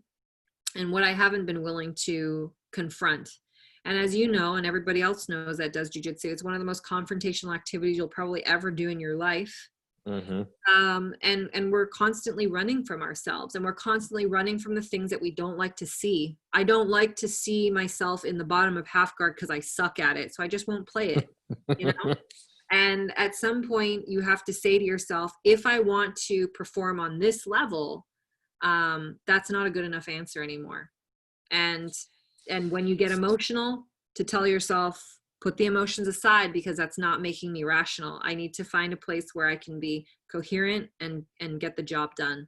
and what I haven't been willing to confront. And as you know, and everybody else knows that does jiu-jitsu, it's one of the most confrontational activities you'll probably ever do in your life. Mm-hmm. And we're constantly running from ourselves, and we're constantly running from the things that we don't like to see. I don't like to see myself in the bottom of half guard because I suck at it, so I just won't play it, And at some point you have to say to yourself, if I want to perform on this level, that's not a good enough answer anymore. And when you get emotional, to tell yourself, put the emotions aside, because that's not making me rational. I need to find a place where I can be coherent and get the job done.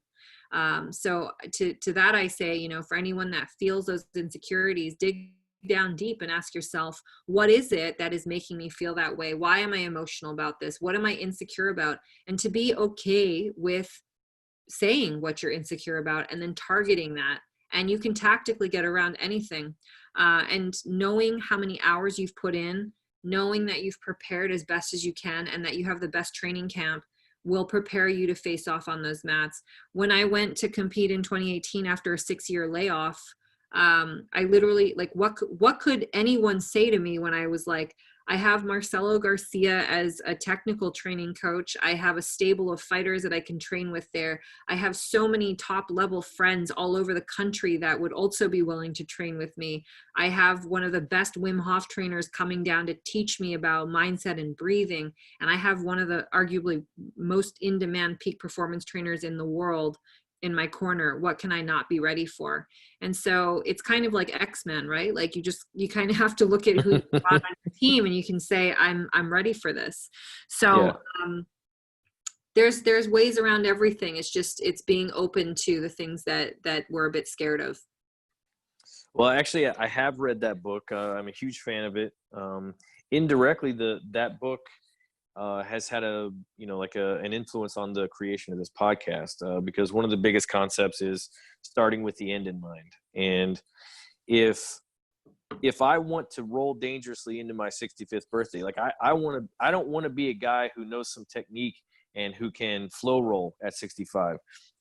So to that I say, for anyone that feels those insecurities, dig down deep and ask yourself, what is it that is making me feel that way? Why am I emotional about this? What am I insecure about? And to be okay with saying what you're insecure about and then targeting that. And you can tactically get around anything. And knowing how many hours you've put in, knowing that you've prepared as best as you can, and that you have the best training camp will prepare you to face off on those mats. When I went to compete in 2018 after a 6-year layoff, I literally, like, what could anyone say to me when I was like, I have Marcelo Garcia as a technical training coach. I have a stable of fighters that I can train with there. I have so many top level friends all over the country that would also be willing to train with me. I have one of the best Wim Hof trainers coming down to teach me about mindset and breathing. And I have one of the arguably most in-demand peak performance trainers in the world in my corner. What can I not be ready for? And so it's kind of like X-Men, right? Like you kind of have to look at who you got on your team, and you can say, I'm ready for this. So there's ways around everything. It's being open to the things that we're a bit scared of. Well, actually, I have read that book. I'm a huge fan of it. Indirectly, that book has had an influence on the creation of this podcast, because one of the biggest concepts is starting with the end in mind. And if I want to roll dangerously into my 65th birthday, like I don't want to be a guy who knows some technique and who can flow roll at 65.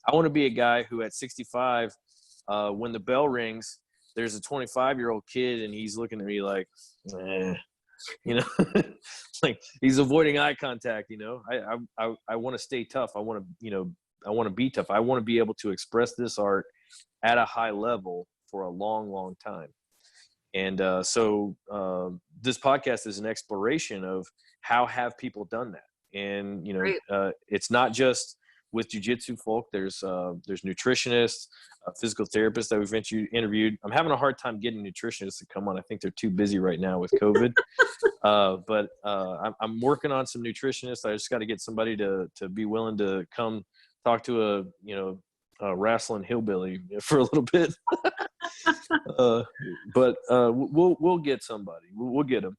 I want to be a guy who at 65, when the bell rings, there's a 25-year-old kid and he's looking at me like, like he's avoiding eye contact. I want to stay tough. I want to be tough. I want to be able to express this art at a high level for a long, long time. And so this podcast is an exploration of how have people done that. And, it's not just with jiu-jitsu folk. There's nutritionists, physical therapists that we've interviewed. I'm having a hard time getting nutritionists to come on. I think they're too busy right now with COVID. But I'm working on some nutritionists. I just got to get somebody to be willing to come talk to a wrestling hillbilly for a little bit. But we'll get somebody. We'll get them.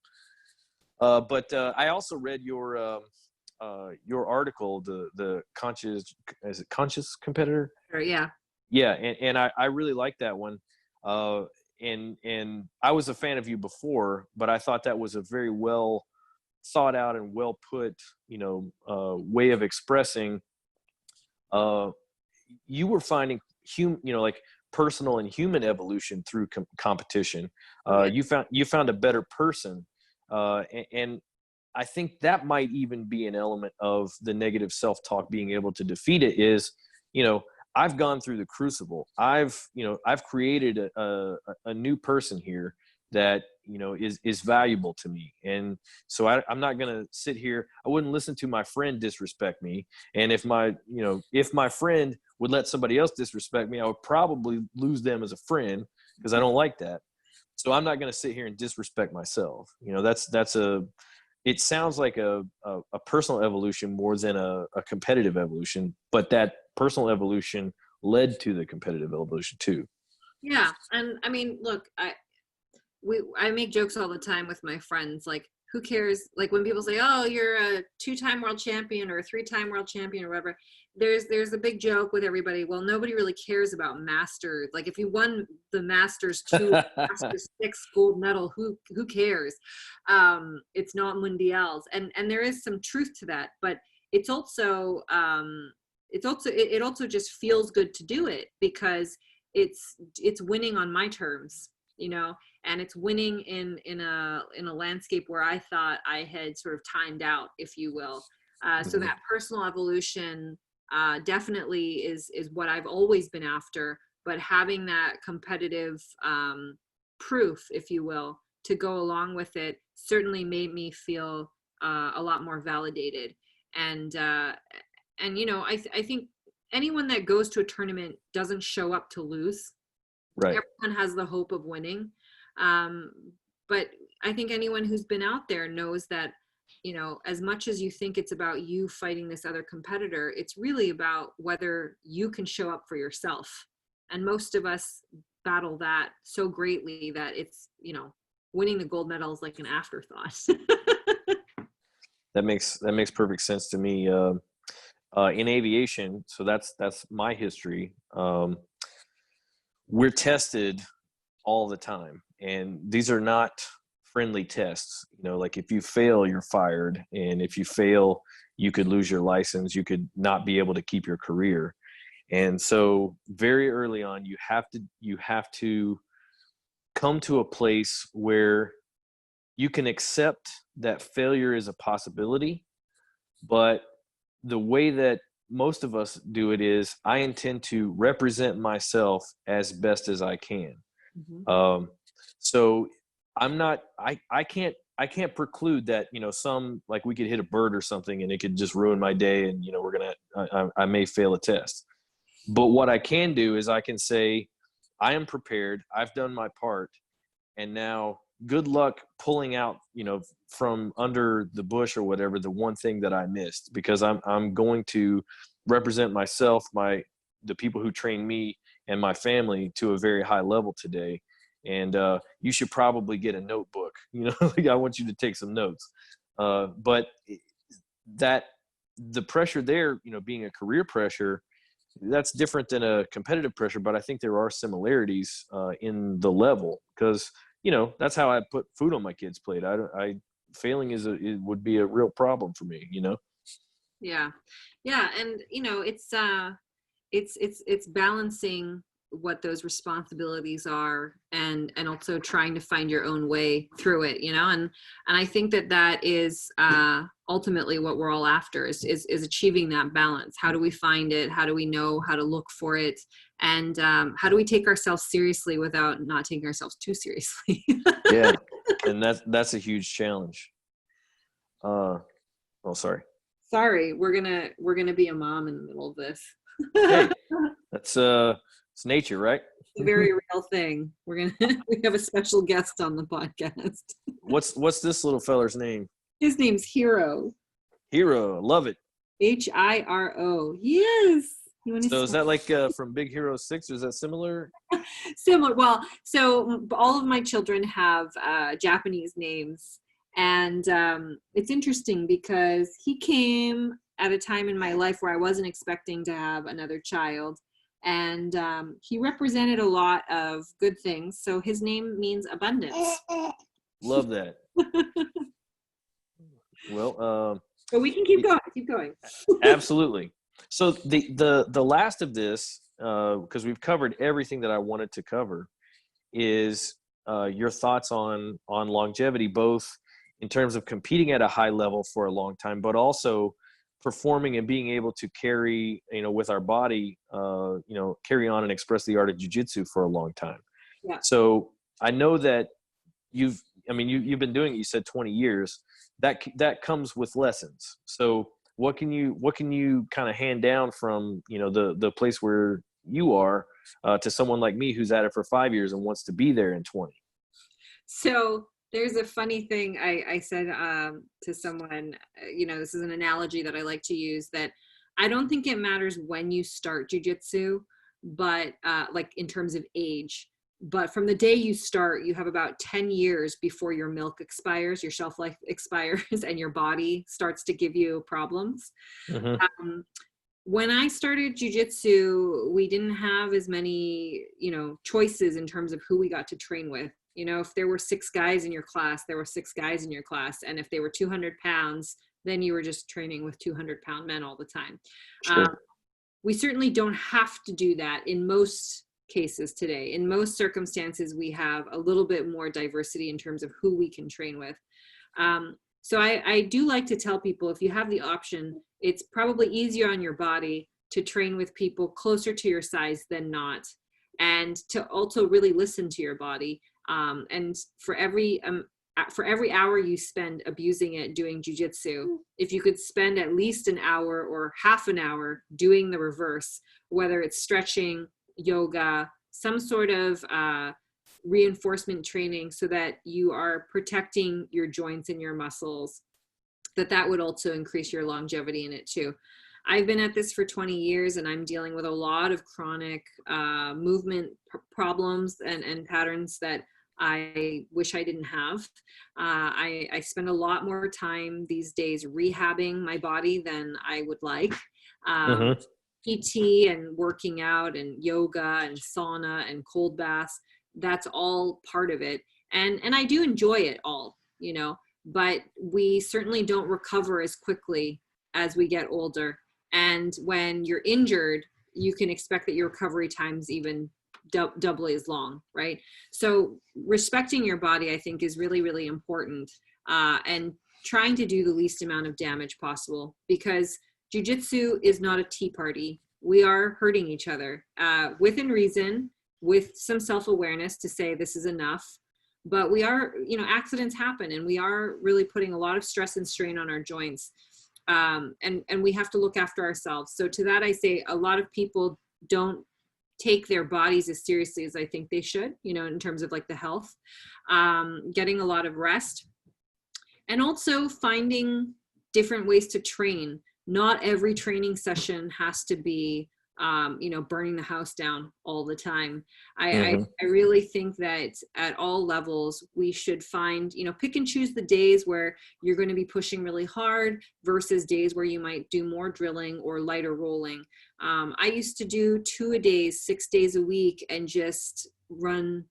But I also read your article, the conscious competitor. Yeah. Yeah, and I really like that one. And I was a fan of you before, but I thought that was a very well thought out and well put, way of expressing. You were finding like personal and human evolution through competition. You found a better person, and I think that might even be an element of the negative self-talk being able to defeat it. Is I've gone through the crucible. I've created a new person here that is valuable to me. And so I'm not going to sit here. I wouldn't listen to my friend disrespect me. And if my friend would let somebody else disrespect me, I would probably lose them as a friend, because I don't like that. So I'm not going to sit here and disrespect myself. It sounds like a personal evolution more than a competitive evolution, but that personal evolution led to the competitive evolution too. Yeah. And I mean, look, I make jokes all the time with my friends, like, who cares? Like, when people say, oh, you're a 2-time world champion or a 3-time world champion or whatever, there's a big joke with everybody. Well, nobody really cares about masters. Like, if you won the Masters 2, Masters 6 gold medal, who cares? It's not mundials. And there is some truth to that, but it's also it also just feels good to do it, because it's winning on my terms, and it's winning in a landscape where I thought I had sort of timed out, if you will. So that personal evolution definitely is what I've always been after, but having that competitive proof, if you will, to go along with it certainly made me feel a lot more validated. And I think anyone that goes to a tournament doesn't show up to lose. Right. Everyone has the hope of winning. But I think anyone who's been out there knows that, as much as you think it's about you fighting this other competitor, it's really about whether you can show up for yourself. And most of us battle that so greatly that it's, winning the gold medal is like an afterthought. That makes perfect sense to me. In aviation, so that's my history. We're tested all the time, and these are not friendly tests. Like, if you fail, you're fired, and if you fail, you could lose your license. You could not be able to keep your career. And so very early on, you have to come to a place where you can accept that failure is a possibility. But the way that most of us do it is, I intend to represent myself as best as I can. Mm-hmm. So I'm not, I can't preclude that, some, like, we could hit a bird or something and it could just ruin my day. And, I may fail a test. But what I can do is I can say, I am prepared. I've done my part. And now, good luck pulling out, from under the bush or whatever, the one thing that I missed, because I'm going to represent myself, the people who train me and my family to a very high level today. And you should probably get a notebook. Like, I want you to take some notes. But that the pressure there, being a career pressure, that's different than a competitive pressure. But I think there are similarities in the level, because that's how I put food on my kids' plate. Failing it would be a real problem for me. Yeah, and it's balancing what those responsibilities are, and also trying to find your own way through it. And I think that is ultimately what we're all after, is achieving that balance. How do we find it? How do we know how to look for it? And how do we take ourselves seriously without not taking ourselves too seriously? Yeah, and that's a huge challenge. Sorry. Sorry, we're gonna be a mom in the middle of this. Hey, that's it's nature, right? It's a very real thing. We have a special guest on the podcast. What's this little feller's name? His name's Hero. Hero, love it. Hiro. Yes. So is that like from Big Hero 6, or is that similar? Similar. Well, so all of my children have Japanese names, and it's interesting because he came at a time in my life where I wasn't expecting to have another child, and he represented a lot of good things. So his name means abundance. Love that. Well, but we can keep going. Absolutely. So the last of this, because we've covered everything that I wanted to cover, is your thoughts on longevity, both in terms of competing at a high level for a long time, but also performing and being able to carry, with our body, carry on and express the art of jiu-jitsu for a long time. Yeah. So I know that I mean, you've been doing it, you said 20 years, that comes with lessons. So what can you kind of hand down from, the place where you are, to someone like me who's at it for 5 years and wants to be there in 20? So there's a funny thing I said to someone, this is an analogy that I like to use, that I don't think it matters when you start jujitsu, but like in terms of age, but from the day you start, you have about 10 years before your milk expires, your shelf life expires, and your body starts to give you problems. Mm-hmm. When I started jujitsu, we didn't have as many, choices in terms of who we got to train with. If there were 6 guys in your class, there were 6 guys in your class. And if they were 200 pounds, then you were just training with 200-pound men all the time. Sure. We certainly don't have to do that in most cases today. In most circumstances, we have a little bit more diversity in terms of who we can train with. So I do like to tell people, if you have the option, it's probably easier on your body to train with people closer to your size than not, and to also really listen to your body. And for every hour you spend abusing it doing jujitsu, if you could spend at least an hour or half an hour doing the reverse, whether it's stretching, yoga, some sort of reinforcement training, so that you are protecting your joints and your muscles, that would also increase your longevity in it too. I've been at this for 20 years, and I'm dealing with a lot of chronic movement problems and patterns that I wish I didn't have. I spend a lot more time these days rehabbing my body than I would like. Mm-hmm. PT and working out and yoga and sauna and cold baths, that's all part of it. And I do enjoy it all, but we certainly don't recover as quickly as we get older. And when you're injured, you can expect that your recovery time's even doubly as long, right? So respecting your body, I think, is really, really important, and trying to do the least amount of damage possible, because jiu-jitsu is not a tea party. We are hurting each other within reason, with some self-awareness to say this is enough. But we are, accidents happen, and we are really putting a lot of stress and strain on our joints. And we have to look after ourselves. So to that, I say a lot of people don't take their bodies as seriously as I think they should, in terms of like the health, getting a lot of rest, and also finding different ways to train. Not every training session has to be, burning the house down all the time. Mm-hmm. I really think that at all levels, we should find, pick and choose the days where you're going to be pushing really hard versus days where you might do more drilling or lighter rolling. I used to do 2-a-days, 6 days a week, and just run,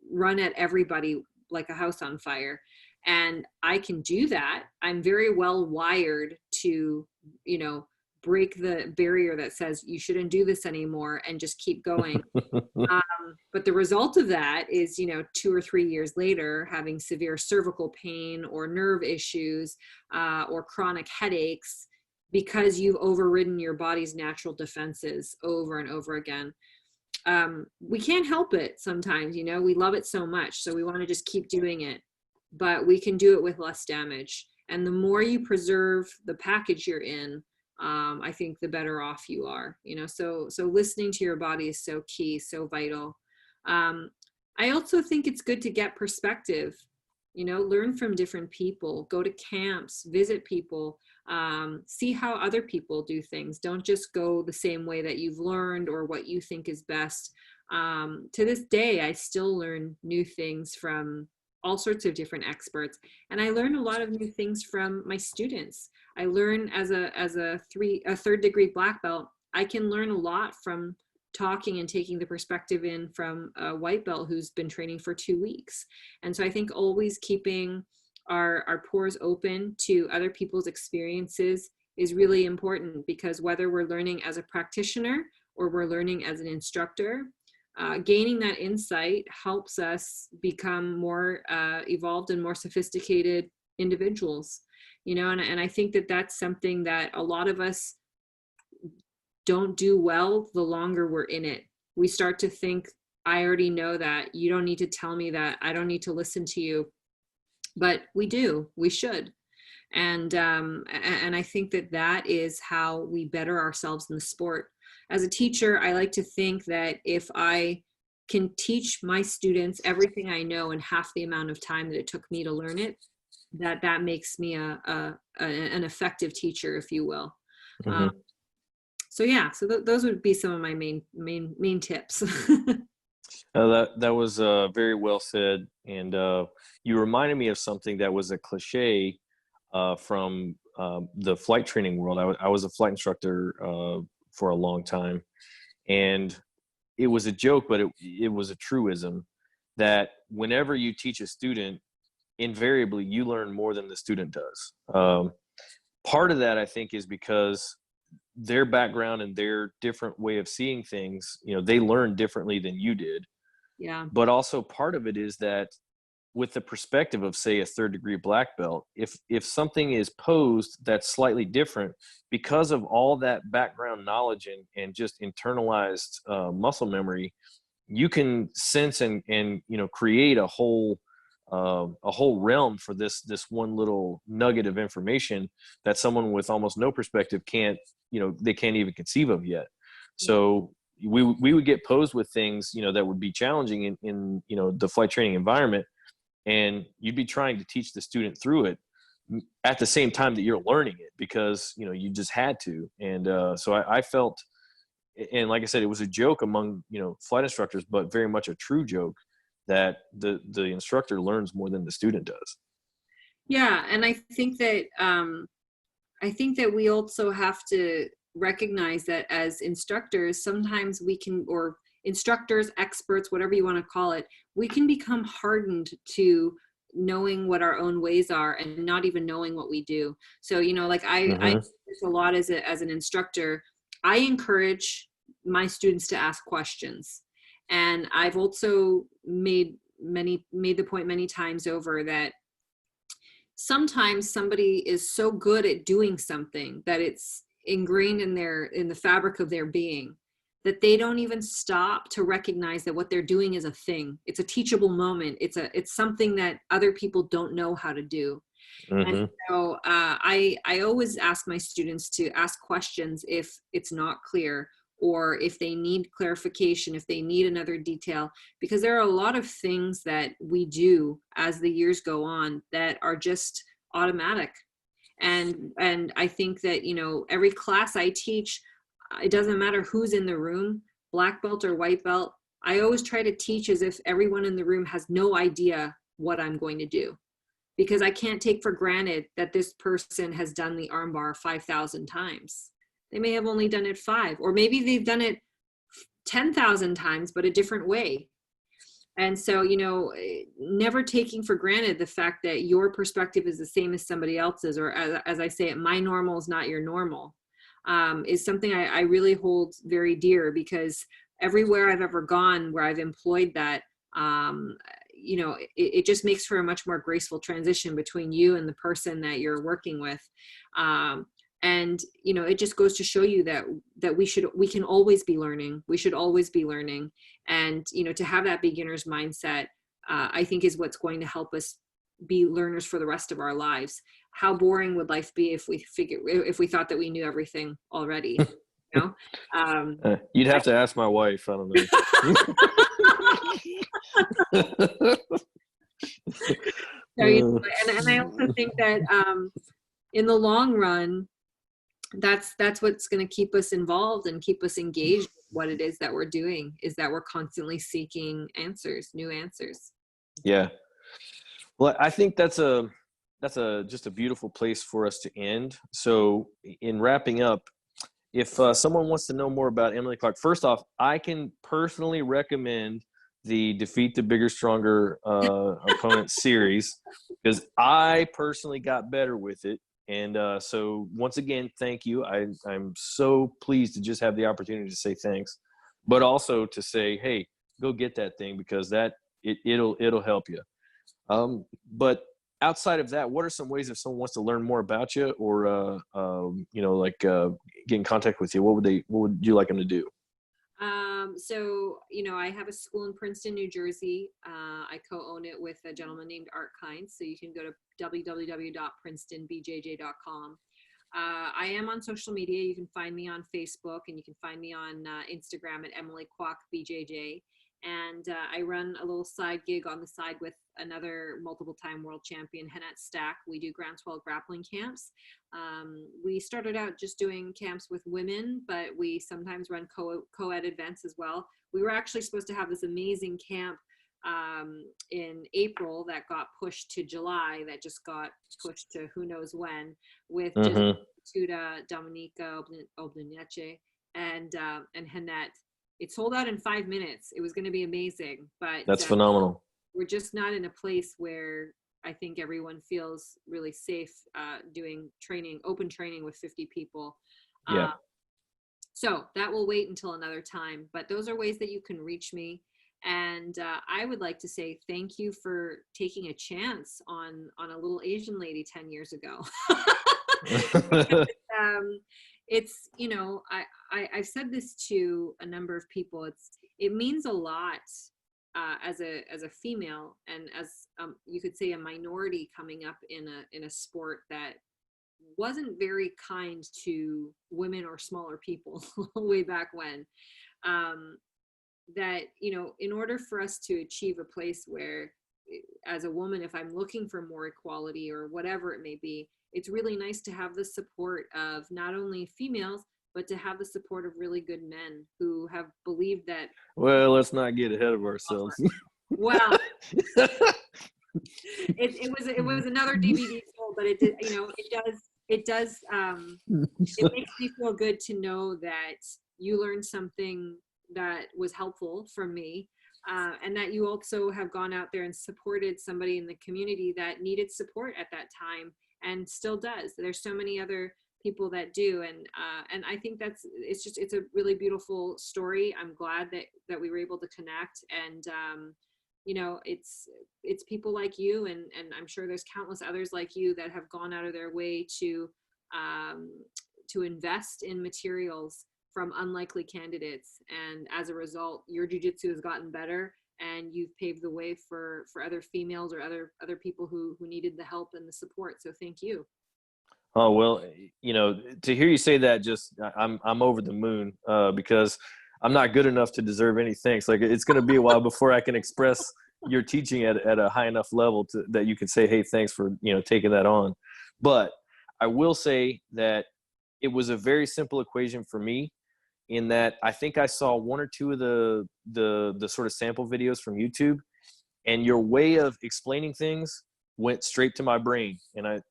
run at everybody like a house on fire. And I can do that. I'm very well wired to, break the barrier that says you shouldn't do this anymore and just keep going. But the result of that is, 2 or 3 years later, having severe cervical pain or nerve issues or chronic headaches, because you've overridden your body's natural defenses over and over again. We can't help it sometimes, we love it so much, so we want to just keep doing it, but we can do it with less damage. And the more you preserve the package you're in, I think the better off you are, so listening to your body is so key, so vital. I also think it's good to get perspective, learn from different people, go to camps, visit people, see how other people do things. Don't just go the same way that you've learned or what you think is best. To this day, I still learn new things from all sorts of different experts. And I learn a lot of new things from my students. I learn as a third degree black belt, I can learn a lot from talking and taking the perspective in from a white belt who's been training for 2 weeks. And so I think always keeping our pores open to other people's experiences is really important, because whether we're learning as a practitioner or we're learning as an instructor, gaining that insight helps us become more evolved and more sophisticated individuals, and I think that that's something that a lot of us don't do well the longer we're in it. We start to think I already know that. You don't need to tell me that. I don't need to listen to you. But we should. And I think that that is how we better ourselves in the sport. As a teacher, I like to think that if I can teach my students everything I know in half the amount of time that it took me to learn it, that makes me an effective teacher, if you will. Mm-hmm. So yeah, so those would be some of my main tips. That was very well said, and you reminded me of something that was a cliche from the flight training world. I was a flight instructor for a long time, and it was a joke, but it was a truism that whenever you teach a student, invariably you learn more than the student does. Part of that, I think, is because their background and their different way of seeing things, they learn differently than you did. Yeah. But also part of it is that with the perspective of, say, a third degree black belt, if something is posed that's slightly different, because of all that background knowledge and just internalized muscle memory, you can sense and create a whole realm for this one little nugget of information that someone with almost no perspective they can't even conceive of yet. So we would get posed with things that would be challenging in the flight training environment, and you'd be trying to teach the student through it at the same time that you're learning it, because you just had to. And so I felt, and like I said, it was a joke among flight instructors, but very much a true joke, that the instructor learns more than the student does. Yeah, and I think that we also have to recognize that as instructors, sometimes we can, or instructors, experts, whatever you want to call it, we can become hardened to knowing what our own ways are and not even knowing what we do. So, like I do this a lot as an instructor. I encourage my students to ask questions. And I've also made the point many times over that sometimes somebody is so good at doing something that it's ingrained in the fabric of their being, that they don't even stop to recognize that what they're doing is a thing. It's a teachable moment. It's something that other people don't know how to do. Mm-hmm. And so I always ask my students to ask questions if it's not clear, or if they need clarification, if they need another detail, because there are a lot of things that we do as the years go on that are just automatic. And I think that, every class I teach, it doesn't matter who's in the room, black belt or white belt, I always try to teach as if everyone in the room has no idea what I'm going to do, because I can't take for granted that this person has done the armbar 5,000 times. They may have only done it 5, or maybe they've done it 10,000 times, but a different way. And so, never taking for granted the fact that your perspective is the same as somebody else's, or as I say it, my normal is not your normal, is something I really hold very dear, because everywhere I've ever gone where I've employed that, it just makes for a much more graceful transition between you and the person that you're working with. And it just goes to show you that we can always be learning. We should always be learning. And to have that beginner's mindset, I think is what's going to help us be learners for the rest of our lives. How boring would life be if we thought that we knew everything already? You'd have to ask my wife. I don't know. And I also think that in the long run, that's what's going to keep us involved and keep us engaged with what it is that we're doing, is that we're constantly seeking answers, new answers. Yeah. Well, I think that's just a beautiful place for us to end. So in wrapping up, if someone wants to know more about Emily Clark, first off, I can personally recommend the Defeat the Bigger, Stronger Opponent series, because I personally got better with it. And so once again, thank you. I'm so pleased to just have the opportunity to say thanks, but also to say, hey, go get that thing, because it'll help you. But outside of that, what are some ways if someone wants to learn more about you, or get in contact with you? What would you like them to do? So, you know, I have a school in Princeton, New Jersey. I co-own it with a gentleman named Art Kynes. So you can go to www.princetonbjj.com. I am on social media. You can find me on Facebook, and you can find me on Instagram at Emily Kwok BJJ. And I run a little side gig on the side with another multiple-time world champion, Hannette Stack. We do Ground 12 grappling camps. We started out just doing camps with women, but we sometimes run co-ed events as well. We were actually supposed to have this amazing camp in April that got pushed to July, that just got pushed to who knows when, with just Tuda, Dominica Oblinece, and Hannette. It sold out in 5 minutes. It was going to be amazing, but that's phenomenal. We're just not in a place where I think everyone feels really safe doing training, open training with 50 people. Yeah. So that will wait until another time, but those are ways that you can reach me. And I would like to say thank you for taking a chance on a little Asian lady 10 years ago. It's, you know, I've said this to a number of people. It means a lot as a female, and as you could say a minority coming up in a sport that wasn't very kind to women or smaller people way back when. That, you know, in order for us to achieve a place where, as a woman, if I'm looking for more equality or whatever it may be, it's really nice to have the support of not only females, but to have the support of really good men who have believed that. Well, let's not get ahead of ourselves. Well, it was another DVD sold, but it did, you know, it does it makes me feel good to know that you learned something that was helpful from me, and that you also have gone out there and supported somebody in the community that needed support at that time and still does. There's so many other people that do, and I think it's a really beautiful story. I'm glad that we were able to connect, and you know, it's people like you, and I'm sure there's countless others like you that have gone out of their way to invest in materials from unlikely candidates, and as a result, your jiu-jitsu has gotten better, and you've paved the way for other females or other people who needed the help and the support. So thank you. Oh, well, you know, to hear you say that, just I'm over the moon, because I'm not good enough to deserve any thanks. Like, it's going to be a while before I can express your teaching at a high enough level that you can say, hey, thanks for, you know, taking that on. But I will say that it was a very simple equation for me, in that I think I saw one or two of the sort of sample videos from YouTube, and your way of explaining things went straight to my brain. And I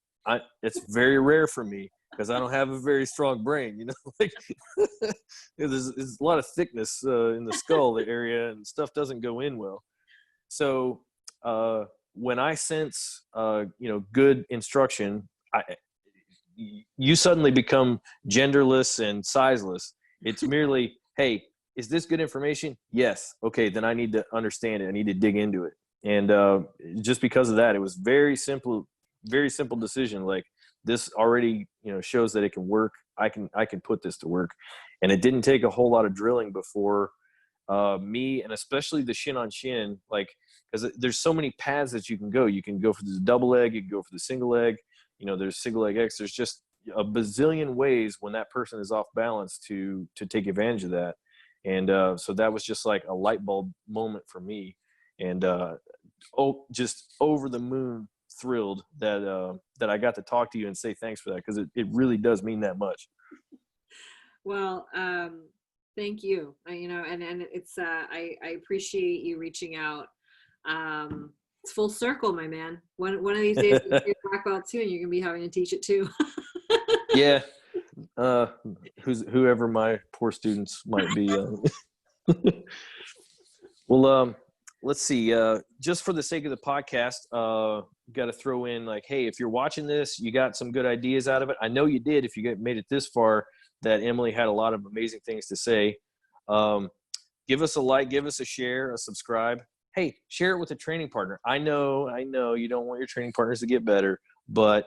it's very rare for me, because I don't have a very strong brain, you know, like there's a lot of thickness in the skull area, and stuff doesn't go in well. So when I sense, you know, good instruction, you suddenly become genderless and sizeless. It's merely, hey, is this good information? Yes. Okay, then I need to understand it. I need to dig into it. And just because of that, it was very simple decision. Like, this already, you know, shows that it can work. I can put this to work. And it didn't take a whole lot of drilling before me, and especially the shin on shin, like, because there's so many paths that you can go. You can go for the double leg, you can go for the single leg, you know, there's single leg X. There's just a bazillion ways when that person is off balance to take advantage of that. And so that was just like a light bulb moment for me. And just over the moon thrilled that I got to talk to you and say thanks for that, because it really does mean that much. Well, thank you. You know, and it's I appreciate you reaching out. It's full circle, my man. One of these days you'll be a black belt too, and you're gonna be having to teach it too. Yeah. Whoever my poor students might be. Well, let's see. Just for the sake of the podcast, got to throw in, like, hey, if you're watching this, you got some good ideas out of it. I know you did. If you made it this far, that Emily had a lot of amazing things to say. Give us a like, give us a share, a subscribe. Hey, share it with a training partner. I know you don't want your training partners to get better, but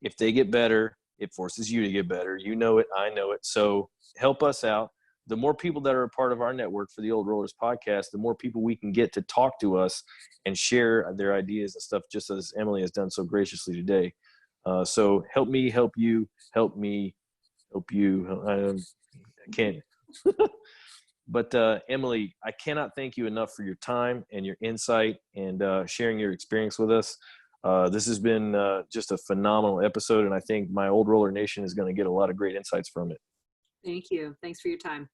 if they get better, it forces you to get better. You know it, I know it. So help us out. the more people that are a part of our network for the Old Rollers podcast, the more people we can get to talk to us and share their ideas and stuff, just as Emily has done so graciously today. So help me, help you, help me, help you. I can't. But Emily, I cannot thank you enough for your time and your insight and sharing your experience with us. This has been just a phenomenal episode, and I think my Old Roller Nation is going to get a lot of great insights from it. Thank you. Thanks for your time.